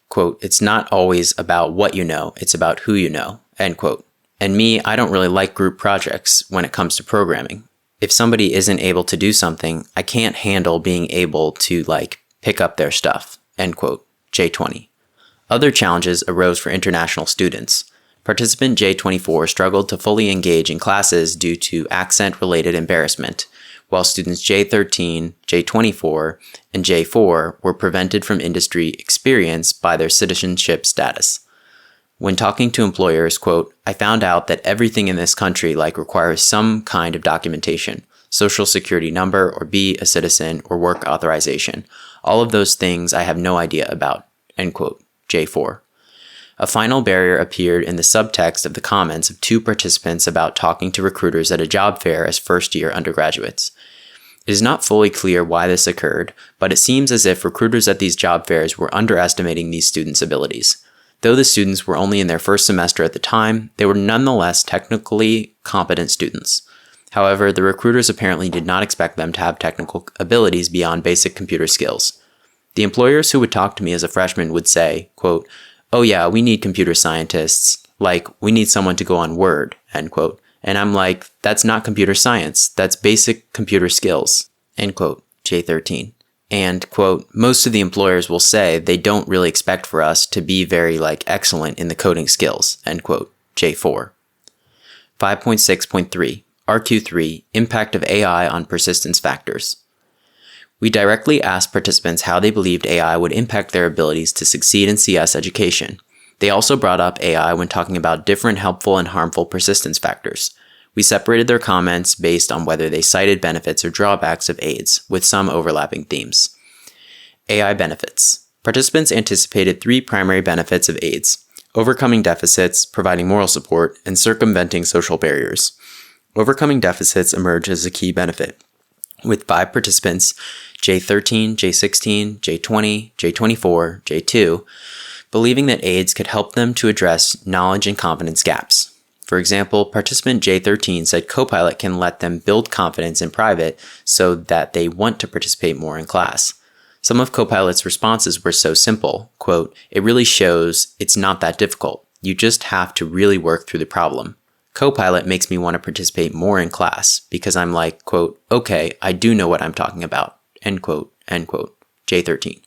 quote, it's not always about what you know, it's about who you know." End quote. "And me, I don't really like group projects when it comes to programming. If somebody isn't able to do something, I can't handle being able to pick up their stuff." End quote. J20. Other challenges arose for international students. Participant J24 struggled to fully engage in classes due to accent-related embarrassment, while students J13, J24, and J4 were prevented from industry experience by their citizenship status. When talking to employers, quote, "I found out that everything in this country requires some kind of documentation, social security number or be a citizen or work authorization. All of those things I have no idea about." End quote. J4. A final barrier appeared in the subtext of the comments of 2 participants about talking to recruiters at a job fair as first-year undergraduates. It is not fully clear why this occurred, but it seems as if recruiters at these job fairs were underestimating these students' abilities. Though the students were only in their first semester at the time, they were nonetheless technically competent students. However, the recruiters apparently did not expect them to have technical abilities beyond basic computer skills. The employers who would talk to me as a freshman would say, quote, "Oh yeah, we need computer scientists. Like, we need someone to go on Word," end quote. And I'm like, that's not computer science. That's basic computer skills, end quote, J13. And, quote, most of the employers will say they don't really expect for us to be very, excellent in the coding skills, end quote, J4. 5.6.3. RQ3, Impact of AI on Persistence Factors. We directly asked participants how they believed AI would impact their abilities to succeed in CS education. They also brought up AI when talking about different helpful and harmful persistence factors. We separated their comments based on whether they cited benefits or drawbacks of aids, with some overlapping themes. AI benefits. Participants anticipated 3 primary benefits of aids: overcoming deficits, providing moral support, and circumventing social barriers. Overcoming deficits emerged as a key benefit, with 5 participants, J13, J16, J20, J24, J2, believing that aids could help them to address knowledge and confidence gaps. For example, participant J13 said Copilot can let them build confidence in private so that they want to participate more in class. Some of Copilot's responses were so simple, quote, "It really shows it's not that difficult. You just have to really work through the problem. Copilot makes me want to participate more in class because I'm like, quote, okay, I do know what I'm talking about," end quote, J13.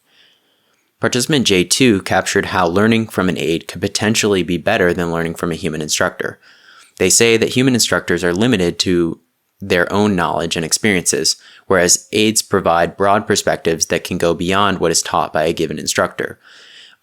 Participant J2 captured how learning from an aid could potentially be better than learning from a human instructor. They say that human instructors are limited to their own knowledge and experiences, whereas aids provide broad perspectives that can go beyond what is taught by a given instructor.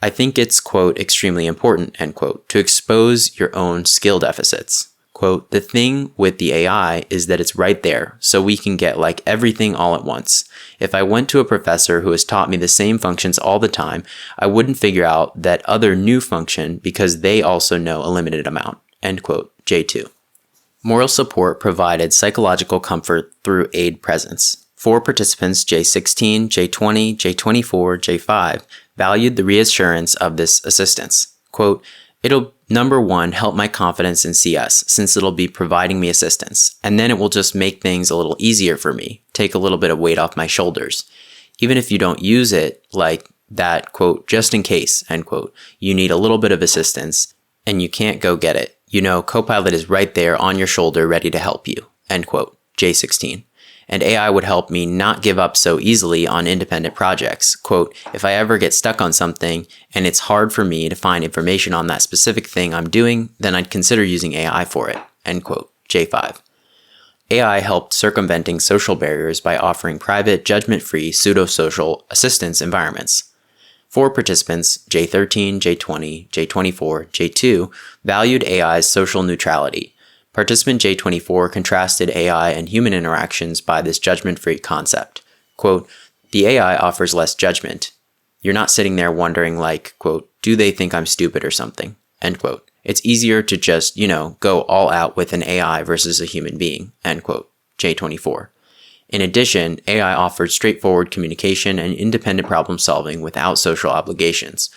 I think it's, quote, extremely important, end quote, to expose your own skill deficits. Quote, "The thing with the AI is that it's right there, so we can get everything all at once. If I went to a professor who has taught me the same functions all the time, I wouldn't figure out that other new function because they also know a limited amount," end quote, J2. Moral support provided psychological comfort through aid presence. 4 participants, J16, J20, J24, J5, valued the reassurance of this assistance. Quote, "It'll, number 1, help my confidence in CS since it'll be providing me assistance, and then it will just make things a little easier for me, take a little bit of weight off my shoulders. Even if you don't use it like that, quote, just in case, end quote, you need a little bit of assistance and you can't go get it. You know, Copilot is right there on your shoulder ready to help you," end quote, J16. "And AI would help me not give up so easily on independent projects. Quote, if I ever get stuck on something and it's hard for me to find information on that specific thing I'm doing, then I'd consider using AI for it," end quote, J5. AI helped circumventing social barriers by offering private, judgment-free, pseudo-social assistance environments. 4 participants, J13, J20, J24, J2, valued AI's social neutrality. Participant J24 contrasted AI and human interactions by this judgment-free concept. Quote, "The AI offers less judgment. You're not sitting there wondering quote, do they think I'm stupid or something?" End quote. "It's easier to just, go all out with an AI versus a human being," end quote, J24. In addition, AI offered straightforward communication and independent problem solving without social obligations.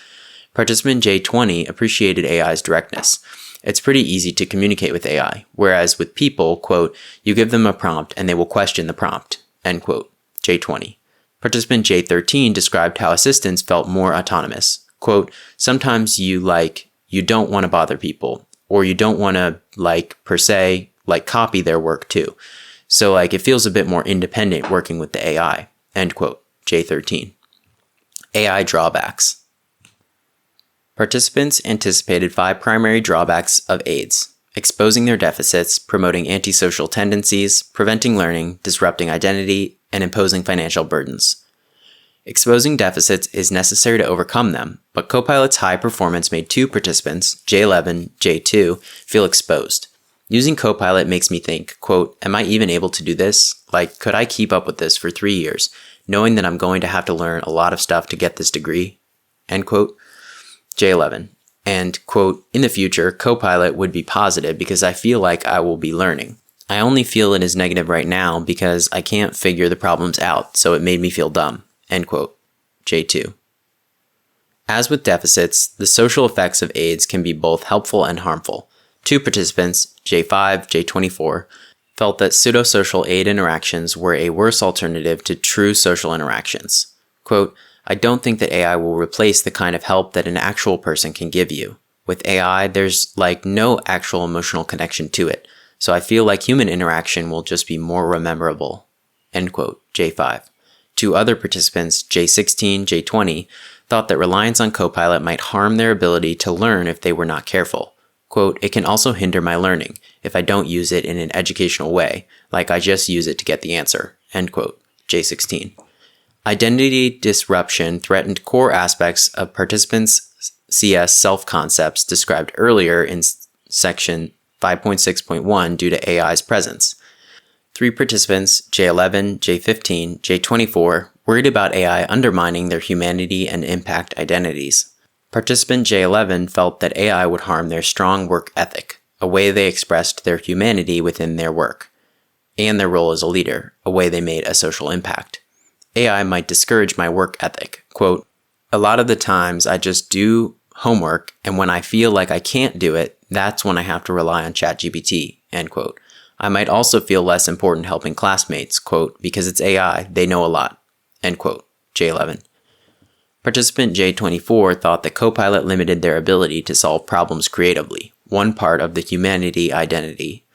Participant J20 appreciated AI's directness. It's pretty easy to communicate with AI, whereas with people, quote, you give them a prompt and they will question the prompt, end quote, J20. Participant J13 described how assistants felt more autonomous. Quote, "Sometimes you don't want to bother people, or you don't want to, per se, copy their work too. So, it feels a bit more independent working with the AI," end quote, J13. AI drawbacks. Participants anticipated 5 primary drawbacks of aids: exposing their deficits, promoting antisocial tendencies, preventing learning, disrupting identity, and imposing financial burdens. Exposing deficits is necessary to overcome them, but Copilot's high performance made 2 participants, J11, J2, feel exposed. Using Copilot makes me think, quote, "Am I even able to do this? Could I keep up with this for 3 years, knowing that I'm going to have to learn a lot of stuff to get this degree?" End quote. J11. And, quote, "In the future, Copilot would be positive because I feel like I will be learning," I only feel it is negative right now because I can't figure the problems out, so it made me feel dumb." End quote. J2. As with deficits, the social effects of aids can be both helpful and harmful. Two participants, J5, J24, felt that pseudosocial aid interactions were a worse alternative to true social interactions. Quote, "I don't think that AI will replace the kind of help that an actual person can give you. With AI, there's no actual emotional connection to it, so I feel like human interaction will just be more memorable." End quote, J5. Two other participants, J16, J20, thought that reliance on Copilot might harm their ability to learn if they were not careful. Quote, "It can also hinder my learning if I don't use it in an educational way, like I just use it to get the answer." End quote, J16. Identity disruption threatened core aspects of participants' CS self-concepts described earlier in section 5.6.1 due to AI's presence. Three participants, J11, J15, J24, worried about AI undermining their humanity and impact identities. Participant J11 felt that AI would harm their strong work ethic, a way they expressed their humanity within their work, and their role as a leader, a way they made a social impact. "AI might discourage my work ethic. Quote, a lot of the times I just do homework, and when I feel like I can't do it, that's when I have to rely on ChatGPT." End quote. "I might also feel less important helping classmates, quote, because it's AI, they know a lot." End quote, J11. Participant J24 thought that Copilot limited their ability to solve problems creatively, one part of the humanity identity.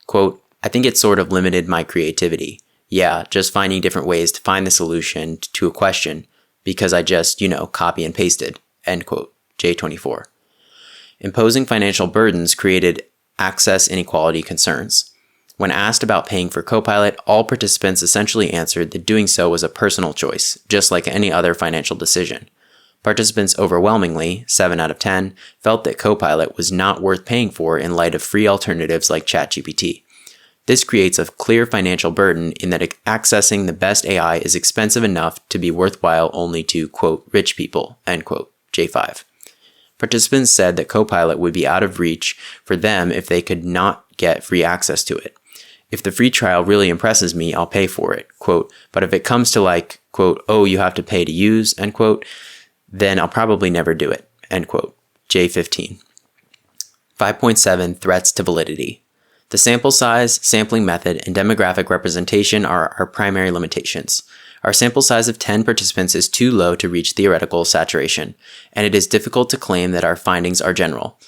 Quote, "I think it sort of limited my creativity. Yeah, just finding different ways to find the solution to a question because I just, copy and pasted." End quote, J24. Imposing financial burdens created access inequality concerns. When asked about paying for Copilot, all participants essentially answered that doing so was a personal choice, just like any other financial decision. Participants overwhelmingly, 7 out of 10, felt that Copilot was not worth paying for in light of free alternatives like ChatGPT. This creates a clear financial burden in that accessing the best AI is expensive enough to be worthwhile only to, quote, "rich people," end quote, J5. Participants said that Copilot would be out of reach for them if they could not get free access to it. "If the free trial really impresses me, I'll pay for it, quote, but if it comes to quote, oh, you have to pay to use, end quote, then I'll probably never do it," end quote, J15. 5.7 Threats to Validity. The sample size, sampling method, and demographic representation are our primary limitations. Our sample size of 10 participants is too low to reach theoretical saturation, and it is difficult to claim that our findings are general,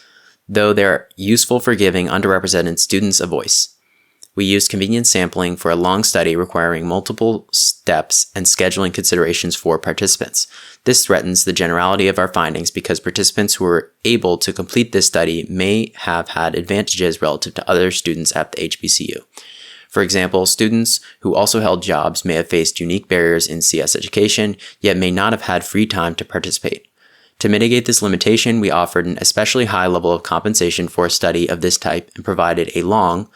though they're useful for giving underrepresented students a voice. We used convenience sampling for a long study requiring multiple steps and scheduling considerations for participants. This threatens the generality of our findings because participants who were able to complete this study may have had advantages relative to other students at the HBCU. For example, students who also held jobs may have faced unique barriers in CS education, yet may not have had free time to participate. To mitigate this limitation, we offered an especially high level of compensation for a study of this type and provided a long,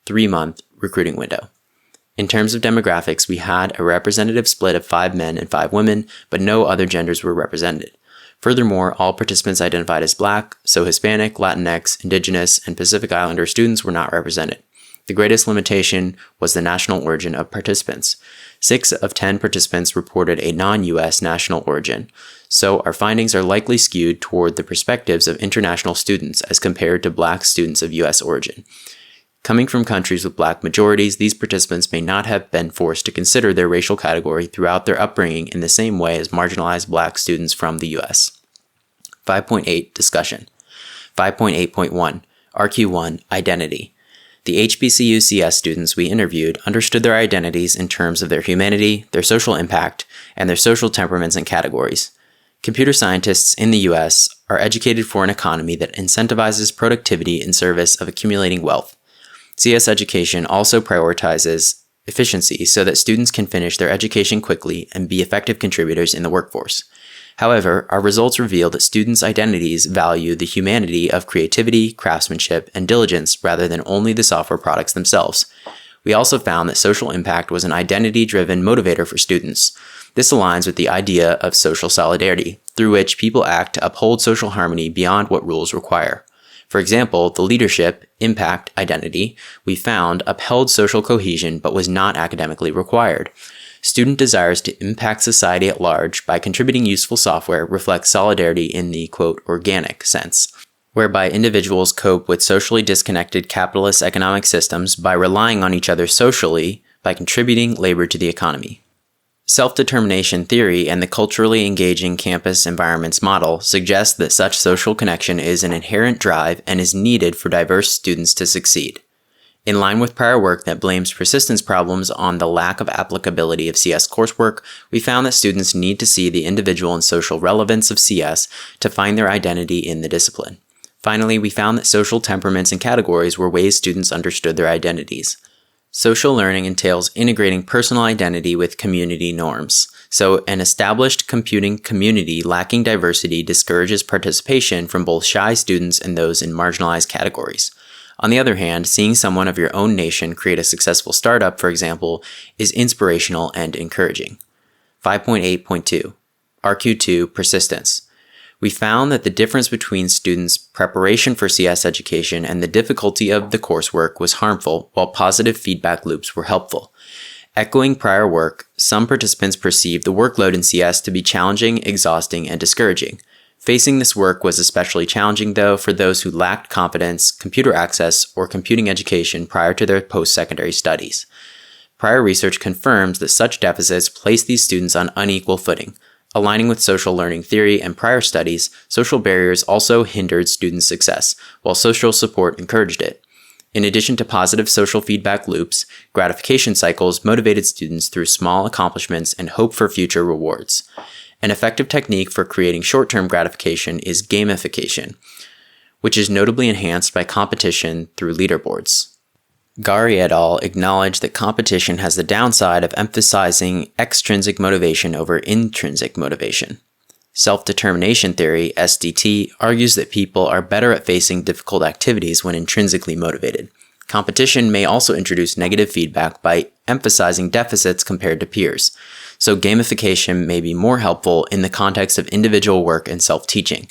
3-month recruiting window. In terms of demographics, we had a representative split of 5 men and 5 women, but no other genders were represented. Furthermore, all participants identified as Black, so Hispanic, Latinx, Indigenous, and Pacific Islander students were not represented. The greatest limitation was the national origin of participants. 6 of 10 participants reported a non-U.S. national origin, so our findings are likely skewed toward the perspectives of international students as compared to Black students of U.S. origin. Coming from countries with Black majorities, these participants may not have been forced to consider their racial category throughout their upbringing in the same way as marginalized Black students from the U.S. 5.8 Discussion. 5.8.1 RQ1 Identity. The HBCU CS students we interviewed understood their identities in terms of their humanity, their social impact, and their social temperaments and categories. Computer scientists in the U.S. are educated for an economy that incentivizes productivity in service of accumulating wealth. CS education also prioritizes efficiency so that students can finish their education quickly and be effective contributors in the workforce. However, our results reveal that students' identities value the humanity of creativity, craftsmanship, and diligence rather than only the software products themselves. We also found that social impact was an identity-driven motivator for students. This aligns with the idea of social solidarity, through which people act to uphold social harmony beyond what rules require. For example, the leadership, impact, identity we found upheld social cohesion but was not academically required. Student desires to impact society at large by contributing useful software reflect solidarity in the, quote, organic sense, whereby individuals cope with socially disconnected capitalist economic systems by relying on each other socially by contributing labor to the economy. Self-determination theory and the culturally engaging campus environments model suggest that such social connection is an inherent drive and is needed for diverse students to succeed. In line with prior work that blames persistence problems on the lack of applicability of CS coursework, we found that students need to see the individual and social relevance of CS to find their identity in the discipline. Finally, we found that social temperaments and categories were ways students understood their identities. Social learning entails integrating personal identity with community norms. So an established computing community lacking diversity discourages participation from both shy students and those in marginalized categories. On the other hand, seeing someone of your own nation create a successful startup, for example, is inspirational and encouraging. 5.8.2 RQ2 Persistence. We found that the difference between students' preparation for CS education and the difficulty of the coursework was harmful, while positive feedback loops were helpful. Echoing prior work, some participants perceived the workload in CS to be challenging, exhausting, and discouraging. Facing this work was especially challenging, though, for those who lacked confidence, computer access, or computing education prior to their post-secondary studies. Prior research confirms that such deficits place these students on unequal footing. Aligning with social learning theory and prior studies, social barriers also hindered student success, while social support encouraged it. In addition to positive social feedback loops, gratification cycles motivated students through small accomplishments and hope for future rewards. An effective technique for creating short-term gratification is gamification, which is notably enhanced by competition through leaderboards. Gardella et al. Acknowledge that competition has the downside of emphasizing extrinsic motivation over intrinsic motivation. Self-determination theory, SDT, argues that people are better at facing difficult activities when intrinsically motivated. Competition may also introduce negative feedback by emphasizing deficits compared to peers, so gamification may be more helpful in the context of individual work and self-teaching.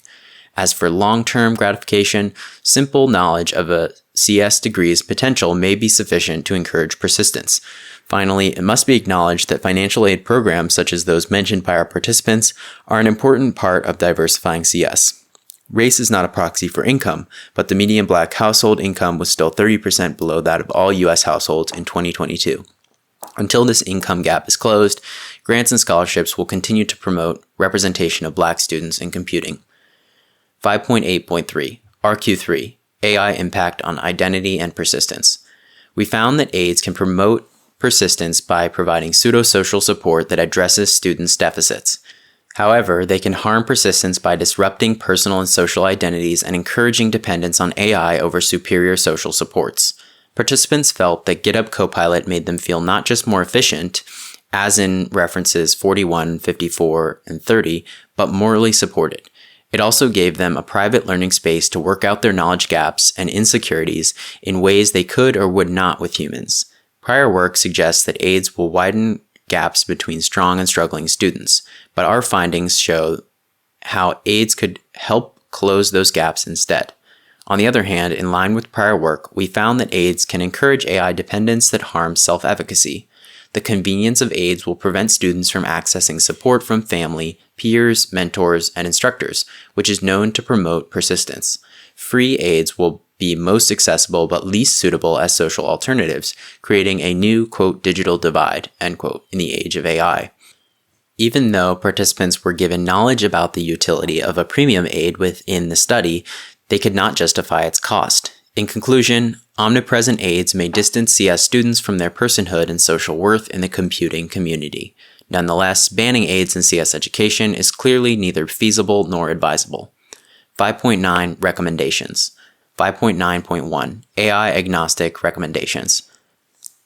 As for long-term gratification, simple knowledge of a CS degree's potential may be sufficient to encourage persistence. Finally, it must be acknowledged that financial aid programs such as those mentioned by our participants are an important part of diversifying CS. Race is not a proxy for income, but the median Black household income was still 30% below that of all U.S. households in 2022. Until this income gap is closed, grants and scholarships will continue to promote representation of Black students in computing. 5.8.3 RQ3 AI Impact on Identity and Persistence. We found that aids can promote persistence by providing pseudo-social support that addresses students' deficits. However, they can harm persistence by disrupting personal and social identities and encouraging dependence on AI over superior social supports. Participants felt that GitHub Copilot made them feel not just more efficient, as in references 41, 54, and 30, but morally supported. It also gave them a private learning space to work out their knowledge gaps and insecurities in ways they could or would not with humans. Prior work suggests that aids will widen gaps between strong and struggling students, but our findings show how aids could help close those gaps instead. On the other hand, in line with prior work, we found that aids can encourage AI dependence that harms self-efficacy. The convenience of aids will prevent students from accessing support from family, peers, mentors, and instructors, which is known to promote persistence. Free aids will be most accessible but least suitable as social alternatives, creating a new, quote, digital divide, end quote, in the age of AI. Even though participants were given knowledge about the utility of a premium aid within the study, they could not justify its cost. In conclusion, omnipresent aids may distance CS students from their personhood and social worth in the computing community. Nonetheless, banning aids in CS education is clearly neither feasible nor advisable. 5.9 Recommendations. 5.9.1 AI Agnostic Recommendations.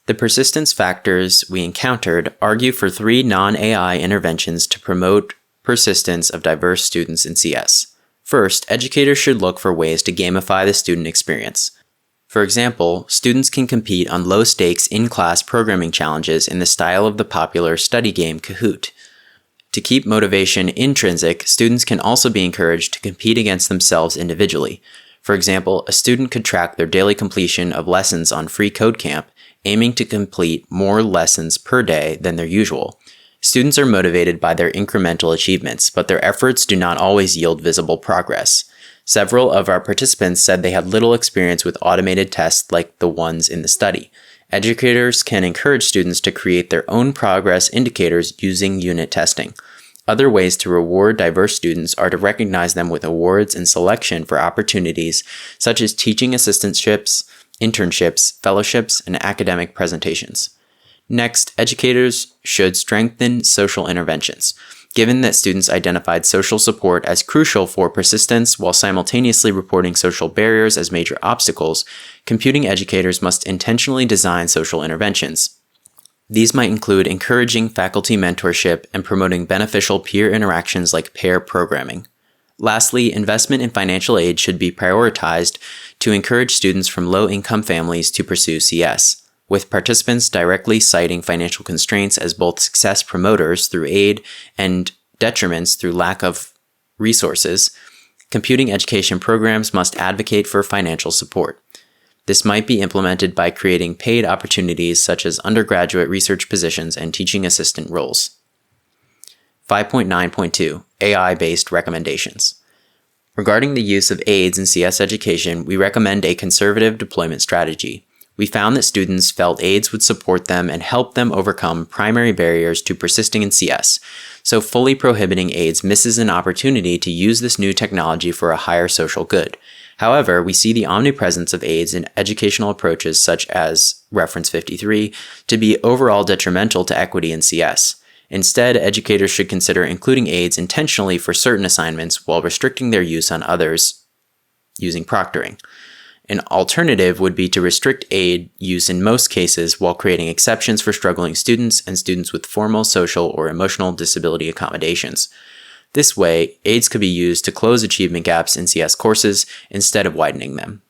The persistence factors we encountered argue for 3 non-AI interventions to promote persistence of diverse students in CS. First, educators should look for ways to gamify the student experience. For example, students can compete on low-stakes in-class programming challenges in the style of the popular study game Kahoot. To keep motivation intrinsic, students can also be encouraged to compete against themselves individually. For example, a student could track their daily completion of lessons on Free Code Camp, aiming to complete more lessons per day than their usual. Students are motivated by their incremental achievements, but their efforts do not always yield visible progress. Several of our participants said they had little experience with automated tests like the ones in the study. Educators can encourage students to create their own progress indicators using unit testing. Other ways to reward diverse students are to recognize them with awards and selection for opportunities such as teaching assistantships, internships, fellowships, and academic presentations. Next, educators should strengthen social interventions. Given that students identified social support as crucial for persistence while simultaneously reporting social barriers as major obstacles, computing educators must intentionally design social interventions. These might include encouraging faculty mentorship and promoting beneficial peer interactions like pair programming. Lastly, investment in financial aid should be prioritized to encourage students from low-income families to pursue CS, with participants directly citing financial constraints as both success promoters through aid and detriments through lack of resources. Computing education programs must advocate for financial support. This might be implemented by creating paid opportunities such as undergraduate research positions and teaching assistant roles. 5.9.2 AI-based recommendations. Regarding the use of aids in CS education, we recommend a conservative deployment strategy. We found that students felt aids would support them and help them overcome primary barriers to persisting in CS, so fully prohibiting aids misses an opportunity to use this new technology for a higher social good. However, we see the omnipresence of aids in educational approaches such as Reference 53 to be overall detrimental to equity in CS. Instead, educators should consider including aids intentionally for certain assignments while restricting their use on others using proctoring. An alternative would be to restrict aid use in most cases while creating exceptions for struggling students and students with formal, social, or emotional disability accommodations. This way, aids could be used to close achievement gaps in CS courses instead of widening them.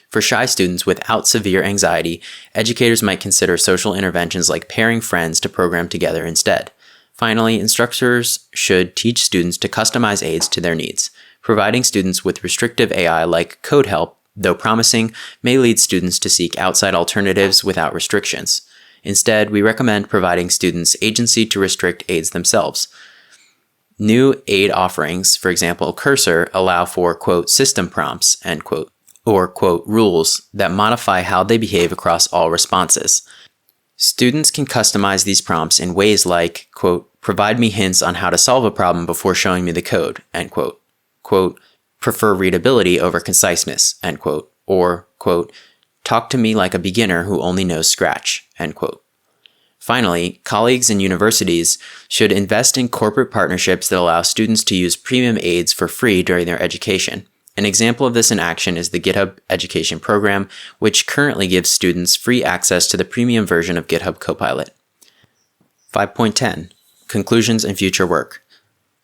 For shy students without severe anxiety, educators might consider social interventions like pairing friends to program together instead. Finally, instructors should teach students to customize aids to their needs. Providing students with restrictive AI like code help, though promising, may lead students to seek outside alternatives without restrictions. Instead, we recommend providing students agency to restrict aids themselves. New aid offerings, for example, Cursor, allow for, quote, system prompts, end quote, or, quote, rules that modify how they behave across all responses. Students can customize these prompts in ways like, quote, provide me hints on how to solve a problem before showing me the code, end quote, quote, prefer readability over conciseness, end quote, or, quote, talk to me like a beginner who only knows Scratch, end quote. Finally, colleagues and universities should invest in corporate partnerships that allow students to use premium aids for free during their education. An example of this in action is the GitHub Education Program, which currently gives students free access to the premium version of GitHub Copilot. 5.10 Conclusions and Future Work.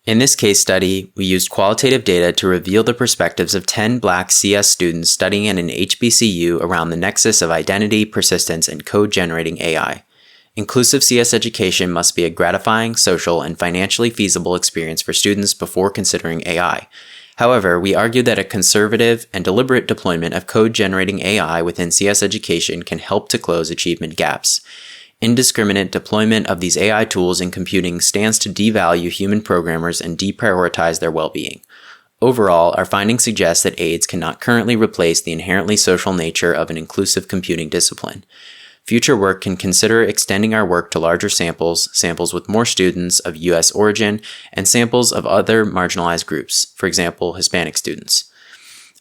In this case study, we used qualitative data to reveal the perspectives of 10 Black CS students studying at an HBCU around the nexus of identity, persistence, and code-generating AI. Inclusive CS education must be a gratifying, social, and financially feasible experience for students before considering AI. However, we argue that a conservative and deliberate deployment of code-generating AI within CS education can help to close achievement gaps. Indiscriminate deployment of these AI tools in computing stands to devalue human programmers and deprioritize their well-being. Overall, our findings suggest that aids cannot currently replace the inherently social nature of an inclusive computing discipline. Future work can consider extending our work to larger samples with more students of U.S. origin, and samples of other marginalized groups, for example, Hispanic students.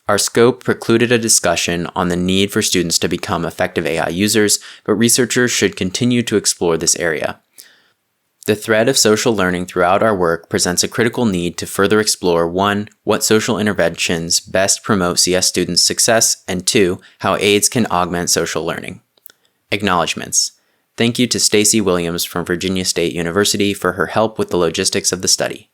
Our scope precluded a discussion on the need for students to become effective AI users, but researchers should continue to explore this area. The thread of social learning throughout our work presents a critical need to further explore 1. What social interventions best promote CS students' success, and 2. How aids can augment social learning. Acknowledgements. Thank you to Stacy Williams from Virginia State University for her help with the logistics of the study.